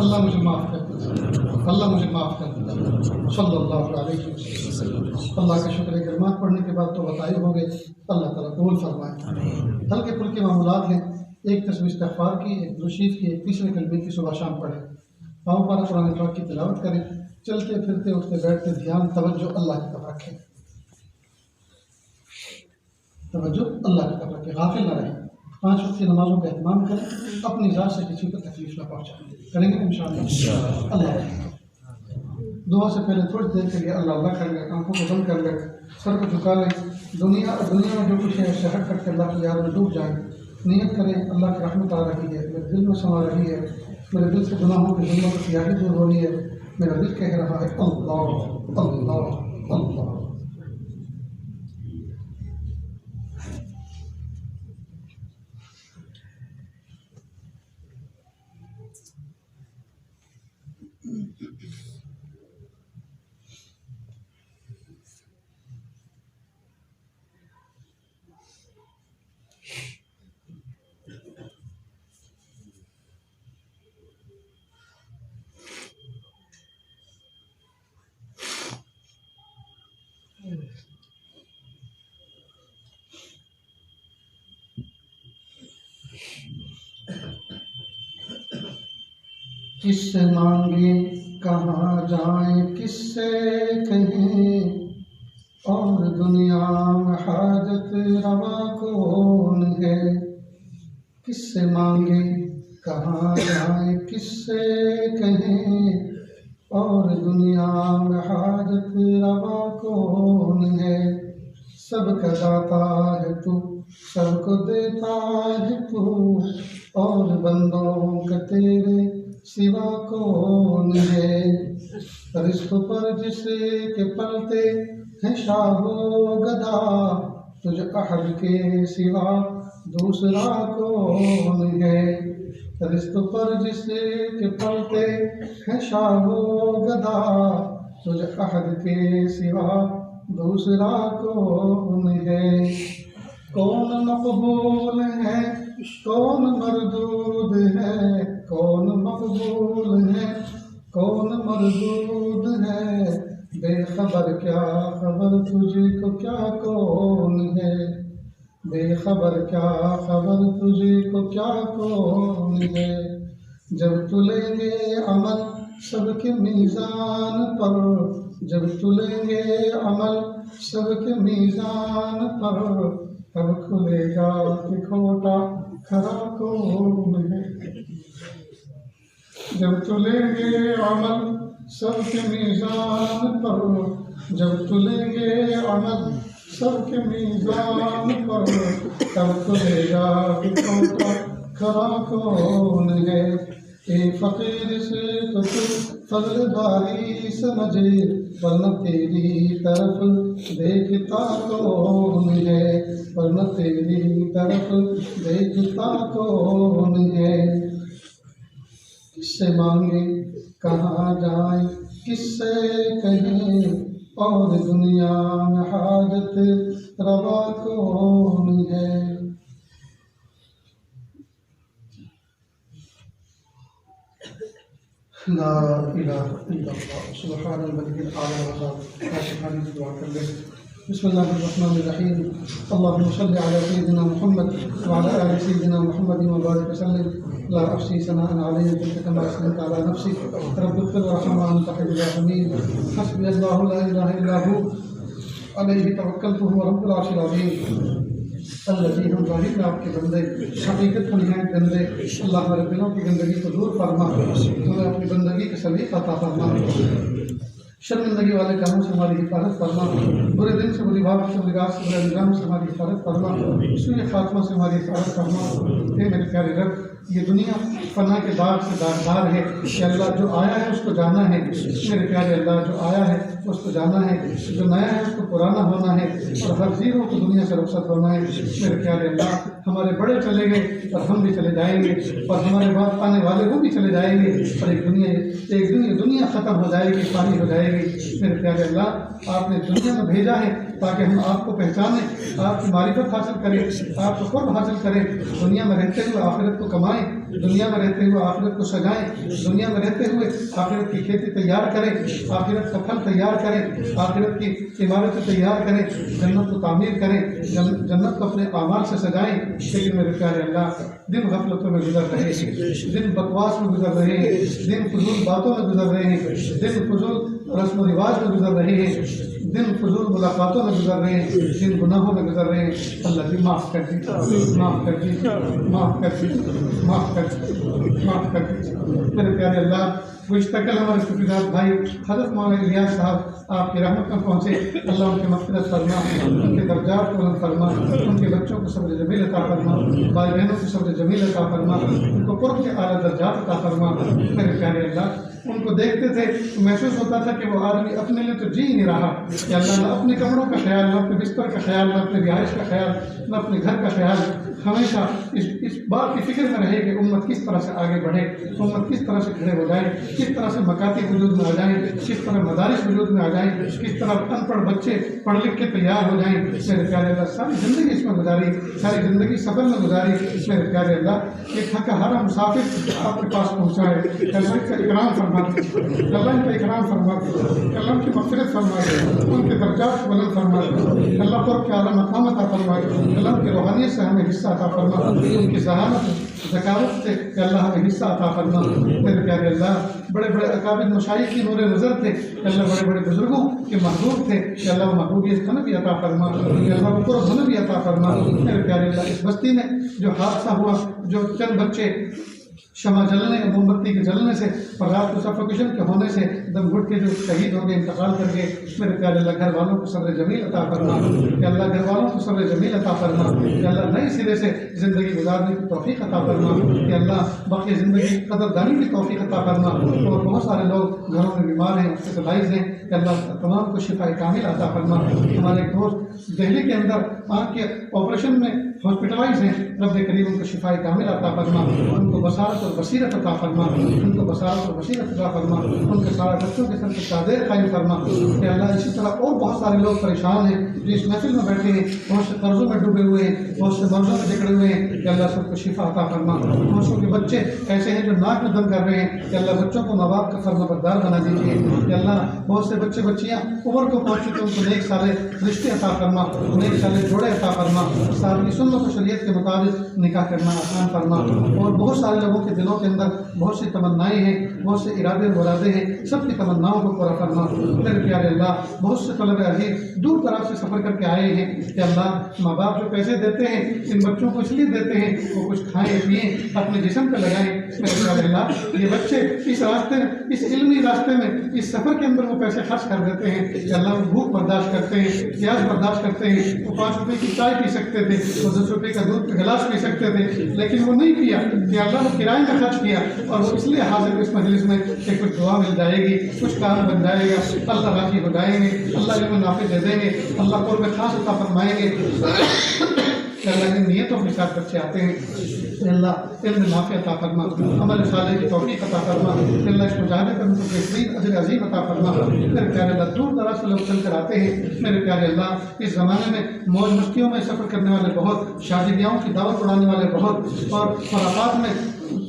अल्लाह मुझे माफ़ कर दीजिए, अल्लाह मुझे माफ़ कर दीजिए। सल्लल्लाहु अलैहि वसल्लम। अल्लाह का शुक्र है कलमात पढ़ने के बाद तो बताए हो गए, अल्लाह ताला कबूल फरमाए। हल्के फुल्के मामूलात हैं, एक तस्बीह इस्तिग़फ़ार की, एक दुरूद की, एक तीसरे कलमे की सुबह शाम पढ़ें। पाँव पर कुरान पाक की तिलावत करें, चलते फिरते उठते बैठते ध्यान तवज्जो अल्लाह की तरफ रखें, तवज्जो अल्लाह की तरफ रखें, गाफिल न रहें। 5 वक्त की नमाज़ों का एहतमाम करें, अपनी ज़ात से किसी को तकलीफ न पहुँचाएं। करेंगे इंशाअल्लाह। अल्लाह दुआ से पहले थोड़ी देर के लिए अल्लाह अल्लाह कर ले, आंखों को बंद कर ले, सर को झुका ले, दुनिया में जो कुछ है शहर करके अल्लाह की याद में डूब जाए। नियत करें अल्लाह की रहमत आ रही है, मेरे दिल में समा रही है, मेरे दिल से गुनाहों की जुल्मों की स्याही दूर हो रही है, मेरा दिल कह रहा है अल्लाह अल्लाह अल्लाह। किससे मांगे कहाँ जाएं, किससे कहें, और दुनिया में हाजत रवा कौन है। किससे मांगे कहाँ जाएं, किससे कहें, और दुनिया में हाजत रवा कौन है। सबका दाता है तू, सबको देता है तू, और बंदों का तेरे सिवा कौन है। रिस्क पर जिसे के पलते हैं शाहो गदा, तुझ अहद के सिवा दूसरा कौन है। रिस्क पर जिसे के पलते हैं शाहो गदा, तुझ अहद के सिवा दूसरा कौन है। कौन मकबूल है, कौन मरदूद है, कौन मकबूल है, कौन मरदूद है। बेखबर क्या खबर तुझे को क्या कौन है, बेखबर क्या खबर तुझे को क्या कौन है। जब तुलेंगे अमल सबके मीज़ान पर, जब तुलेंगे अमल सबके मीज़ान पर, तब खुलेगा कि खोटा खरा कौन है। जब तुलेंगे अमल सबके मीज़ान पर, जब तुलेंगे अमल सबके मीज़ान पर, तब खुलेगा कि खोटा खरा कौन है। एक फ़कीर से तो तू फज़ल बारी समझे, वरना तेरी तरफ देखता कौन है, वरना तेरी तरफ देखता कौन है। किससे मांगे कहाँ जाए, किससे कहें, और दुनिया में हाजत रवा कौन है। ला इलाहा इल्लल्लाह सुब्हानल मलिकिल आला वज़ाल। आशिक़ानी की दुआ कर ले। बिस्मिल्लाहिर्रहमानिर्रहीम। अल्लाहुम्मा सल्लि अला सय्यिदिना मुहम्मद व अला आलि सय्यिदिना मुहम्मद व बारिक वसल्लिम। ला अहसी सनाअन अलैका कमा असनैता अला नफ्सी, रब्बिग़फिर वरहम व अन्ता खैरुर राहिमीन। हस्बियल्लाहु ला इलाहा इल्ला हु अलैहि तवक्कलतु व रब्बुल अर्शिल अज़ीम। अल्लाह हम ज़ाहिर आपके बंदे, हकीकत में हैं बंदे। अल्लाह हमारे दिलों की गंदगी को दूर फरमा, हमें अपनी बंदगी के सलीक़ा अता फरमा। शर्मिंदगी वाले कामों से हमारी हिफाजत फरमा, बुरे दिन से, बुरी बात से, बुरी रात से, बुरे अंजाम से हमारी हिफाजत फरमा, सूए खात्मा से हमारी हिफाजत फरमा। हे मेरे प्यारे रब, ये दुनिया फना के दाग से दागदार है कि अल्लाह जो आया है उसको जाना है। मेरे प्यारे अल्लाह जो आया है उसको जाना है, जो नया है उसको पुराना होना है, और हर जीरो को दुनिया से रुखसत होना है। मेरे प्यारे अल्लाह, हमारे बड़े चले गए और हम भी चले जाएंगे, और हमारे बाद आने वाले वो भी चले जाएंगे, और एक दुनिया ख़त्म हो जाएगी, पानी हो जाएगी। मेरे प्यारे अल्लाह, आपने दुनिया में भेजा है ताकि हम आपको पहचानें, आपकी मारिफत हासिल करें, आपको क़ुर्ब हासिल करें, दुनिया में रहते हुए आखिरत को कमाएं, दुनिया में रहते हुए आखिरत को सजाएं, दुनिया में रहते हुए आखिरत की खेती तैयार करें, आखिरत का फल तैयार करें, आखिरत की इमारतें तैयार करें, जन्नत को तामीर करें, जन्नत को अपने आमाल से सजाएं। लेकिन मेरे प्यारे अल्लाह, दिन गफलतों में गुजर रहे हैं, दिन बकवास में गुजर रहे हैं, दिन फजूल बातों में गुजर रहे हैं, दिन फजूल रस्म रिवाज में गुजर रहे हैं, दिन फजूल मुलाकातों में गुजर रहे हैं, दिन गुनाहों में गुजर रहे हैं। अल्लाह जी माफ़ कर दीजिए, माफ़ कर दीजिए, माफ़ कर दीजिए, माफ़ कर दीजिए, माफ़ कर दीजिए। मेरे प्यारे अल्लाह, गुज़श्ता हमारे शुक्रगुज़ार भाई हज़रत मौलाना इलियास साहब आपकी रहमत में पहुँचे। अल्लाह उनकी मग़फ़िरत फरमा, उनके दर्जात को बुलंद फरमा, उनके बच्चों को सब्र जमील अता फरमा, भाई बहनों को सब्र जमील अता फरमा, उनको कुर्ब के आला दर्जात अता फरमा। मेरे प्यारे अल्लाह, उनको देखते थे तो महसूस होता था कि वो आदमी अपने लिए तो जी नहीं रहा कि अल्लाह न अपने कमरों का ख्याल, न अपने बिस्तर का ख्याल, न अपने रिहाइश का ख्याल, न अपने घर का ख्याल, हमेशा इस बात की फिक्र में रहे कि उम्मत किस तरह से आगे बढ़े, उम्मत किस तरह से खड़े हो जाए, किस तरह से मकाती वजूद में आ जाएँ, किस तरह मदारिस वजूद में आ जाएँ, किस तरह अनपढ़ बच्चे पढ़ लिख के तैयार हो जाएँ। मेरे प्यारे अल्लाह, सारी ज़िंदगी इसमें गुजारी, सारी ज़िंदगी सफ़र में गुजारी। मेरे प्यारे अल्लाह, एक थका मुसाफिर आपके पास पहुँचा है, अल्लाह का इकराम फरमा, अल्लाह का इकराम फरमा, अल्लाह की मग़फ़िरत फरमा, उनके दर्जात को बुलंद फरमा, अल्लाह को के आला मक़ाम अता फरमा, अल्लाह की रूहानियत से हमें हिस्सा अता फरमा, उनकी ज़हानत ज़कावत से अल्लाह हमें हिस्सा अता फरमा। मेरे प्यारे अल्लाह, बड़े बड़े अकाबिर मशाइख की नूर नज़र थे, अल्लाह बड़े बड़े बुजुर्गों के महबूब थे, अल्लाह महबूबियत हमें भी अता फरमा, अल्लाह को कुर्ब हमें भी अता फरमा। मेरे प्यारे अल्लाह, इस बस्ती में जो हादसा हुआ, जो चंद बच्चे शमा जलने, मोमबत्ती के जलने से और रात को सफोकेशन के होने से दम घुट के जो शहीद हो गए, इंतकाल कर गए, मेरे प्यारे अल्लाह, घर वालों को सब्र जमील अता फरमा, अल्लाह घर वालों को सब्र जमील अता फरमा, अल्लाह नए सिरे से ज़िंदगी गुजारने की तौफीक अता फरमा, अल्लाह बाकी ज़िंदगी कदरदानी की तौफीक अता फरमा। और बहुत सारे लोग घरों में बीमार हैं, हॉस्पिटलाइज हैं, अल्लाह तमाम को शिफा कामिल अता फरमा। हमारे एक दोस्त दिल्ली के अंदर आँख के ऑपरेशन में हॉस्पिटलाइज हैं, रब करीम उनको शिफा कामिल अता फरमा, उनको बसारत और बसीरत अता फरमा, उनको बसारत और बसीरत अता फरमा, उनके सारे बच्चों के सर पर चादर कायम फरमा। अल्लाह इसी तरह और बहुत सारे लोग परेशान हैं जो इस महफिल में बैठे हैं, बहुत से कर्जों में डूबे हुए हैं, बहुत से मर्जों में जकड़े हुए हैं, अल्लाह सबको शिफा अता फरमा। बहुत से के बच्चे ऐसे हैं जो नाक में दम कर रहे हैं, अल्लाह बच्चों को माँ बाप का फर्माबरदार बना दीजिए। अल्लाह बहुत से बच्चे बच्चियाँ उम्र को पहुँच चुके, उनको नेक साले रिश्ते अता फरमा, नेक साले जोड़े अता फरमा, साथ ही सुन्नत और शरीयत के मुताबिक निकाह करना आसान फरमा। और बहुत सारे लोगों के दिलों के अंदर बहुत सी तमन्नाएँ हैं, बहुत से इरादे मुरादे हैं, सबकी तमन्नाओं को पूरा फरमा। मेरे प्यारे अल्लाह, बहुत से तलबे अज़ीज़ दूर दराज से सफ़र करके आए हैं कि अल्लाह माँ बाप जो पैसे देते हैं इन बच्चों को इसलिए देते हैं वो कुछ खाएँ पिएँ, अपने जिस्म पर लगाएँ। मेरे प्यारे अल्लाह, ये बच्चे इस रास्ते में, इस इल्मी रास्ते में, इस सफ़र के अंदर वो पैसे खर्च कर देते हैं कि अल्लाह वो भूख बर्दाश्त करते हैं, प्यास बर्दाश्त करते हैं। वो 5 रुपये की चाय पी सकते थे, वो 10 रुपये का दूध का गिलास पी सकते थे, लेकिन वो नहीं पिया कि अल्लाह ने किराए का खर्च किया। और वो इसलिए हाजिर इस मजलिस में कि कुछ दुआ मिल जाएगी, कुछ काम बन जाएगा, अल्लाह राज़ी हो जाएंगे, अल्लाह इल्म नाफे दे देंगे, अल्लाह कुर्ब खास अता फरमाएंगे। अल्लाह इन नियतों के साथ बच्चे आते हैं, अल्लाह इल्म नाफे अता फरमा, अमल साले की तौफीक अता फरमा, अल्लाह इसको जाने पर उनको बेहतरीन अजर अजीम अता फरमा। मेरे प्यारे अल्लाह, दूर दराज से लोग चल कर आते हैं। मेरे प्यारे अल्लाह, इस ज़माने में मौज मस्तियों में सफ़र करने वाले बहुत, शादी ब्याहों की दावत उड़ाने वाले बहुत, और खुराफात में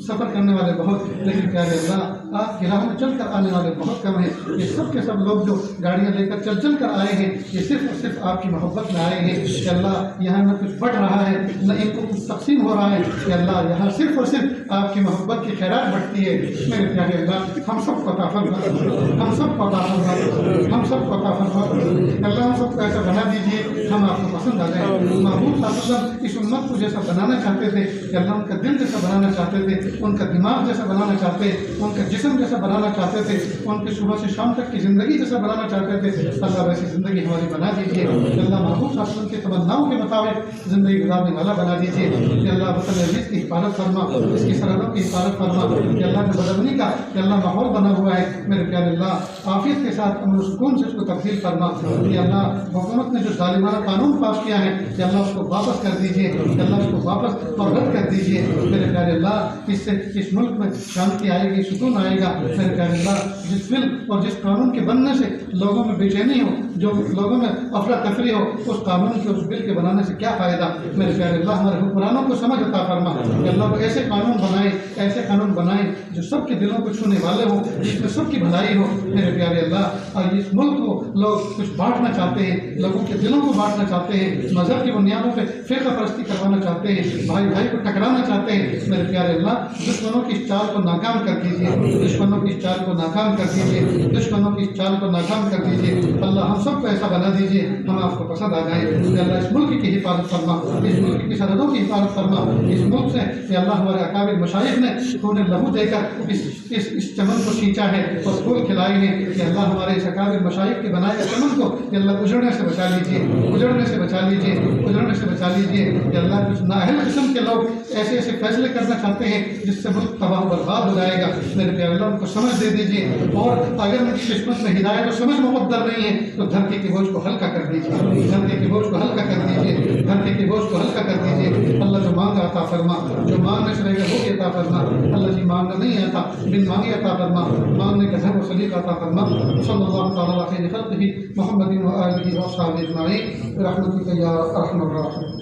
सफ़र करने वाले बहुत, लेकिन प्यारे अल्लाह आपकी राह में चल कर आने वाले बहुत कम हैं। ये सब के सब लोग जो गाड़ियाँ लेकर चल कर आए हैं, ये सिर्फ और सिर्फ आपकी मोहब्बत में आए हैं कि अल्लाह यहाँ न कुछ बढ़ रहा है, न इनको कुछ तकसीम हो रहा है कि अल्लाह यहाँ सिर्फ और सिर्फ आपकी मोहब्बत की खैरात बढ़ती है। मेरे प्यारे अल्लाह, हम सब को अता फरमा, हम सब को अता फरमा, हम सब को अता फरमा। अल्लाह हम सबको ऐसा बना दीजिए हम आपको पसंद आ जाए। महबूब सल्लल्लाहु अलैहि वसल्लम इस उम्मत को जैसा बनाना चाहते थे कि अल्लाह उनका दिल जैसा बनाना चाहते थे, उनका दिमाग जैसा बनाना चाहते, उनका जिस्म जैसा बनाना चाहते थे, उनके सुबह से शाम तक की ज़िंदगी जैसा बनाना चाहते थे। अल्लाह वैसी ज़िंदगी हमारी बना दीजिए। अल्लाह महबूब सल्लल्लाहु अलैहि वसल्लम की तमन्नाओं के मुताबिक ज़िंदगी गुजारने वाला बना दीजिए। अल्लाह वतन अज़ीज़ की हिफाजत फरमा, इसकी सरहदों की हिफाजत फरमा। अल्लाह के बदअमनी का अल्लाह माहौल बना हुआ है, मेरे प्यारे अल्लाह आफियत के साथ अमन सुकून से उसको तब्दील फरमा। अल्लाह हुकूमत ने जो जालिमाना कानून पास किया है कि अल्लाह उसको वापस कर दीजिए, अल्लाह उसको वापस और रद्द कर दीजिए। मेरे प्यारे अल्लाह, इससे इस मुल्क में शांति आएगी, सुकून आएगा। जाएगा। मेरे प्यारे अल्लाह, जिस बिल और जिस कानून के बनने से लोगों में बेचैनी हो, जो लोगों में अफरा तफरी हो, उस कानून के उस बिल के बनाने से क्या फ़ायदा। मेरे प्यारे अल्लाह, हमारे हुक्मरानों को समझ अता फरमा। अल्लाह को ऐसे कानून बनाए, ऐसे कानून बनाए जो सबके दिलों को छूने वाले हो, जिसमें सबकी भलाई हो। मेरे प्यारे अल्लाह, और इस मुल्क को लोग कुछ बांटना चाहते हैं, लोगों के दिलों को बांटना चाहते हैं, मजहब की बुनियादों पर फ़िरका परस्ती करवाना चाहते हैं, भाई भाई को टकराना चाहते हैं। मेरे प्यारे अल्लाह, दुश्मनों की इस चाल को नाकाम कर दीजिए, दुश्मनों की इस चाल को नाकाम कर दीजिए, दुश्मनों की इस चाल को नाकाम कर दीजिए। अल्लाह, हम सबको ऐसा बना दीजिए हम आपको पसंद आ जाए। अल्लाह, इस मुल्क की हिफाजत फरमा, इस मुल्क की सरहदों की हिफाजत फरमा। इस मुल्क से अल्लाह, हमारे अकाबिर मशाइख ने खून लहू देकर इस चमन को सींचा है और फूल खिलाए हैं। कि अल्लाह, हमारे इस अकाबिर मशाइख के बनाए गए चमन को अल्लाह उजड़ने से बचा लीजिए, उजड़ने से बचा लीजिए, उजड़ने से बचा लीजिए। अल्लाह, कुछ नाअहल किस्म के लोग ऐसे ऐसे फैसले करना चाहते हैं जिससे मुल्क तबाह बर्बाद हो जाएगा। मेरे प्यारे अल्लाह, उनको समझ दे दीजिए, और अगर उनकी किस्मत में हिदायत और समझ मुक़द्दर नहीं है तो धरती के बोझ को हल्का कर दीजिए, धरती के बोझ को हल्का कर दीजिए, धरती के बोझ को हल्का कर दीजिए। अल्लाह, जो मांगा अता फरमा, जो मांगने से रहेगा वो भी अता फरमा। अल्लाह जी, मांगना नहीं आता, बिन मांगे अता फरमा, मांगने का ढंग और सलीका अता फरमा। सल्लल्लाहु तआला अलैहि व सल्लम मोहम्मद व आलिहि व अस्हाबिहि अजमईन, रहमतिक या अरहमर राहिमीन।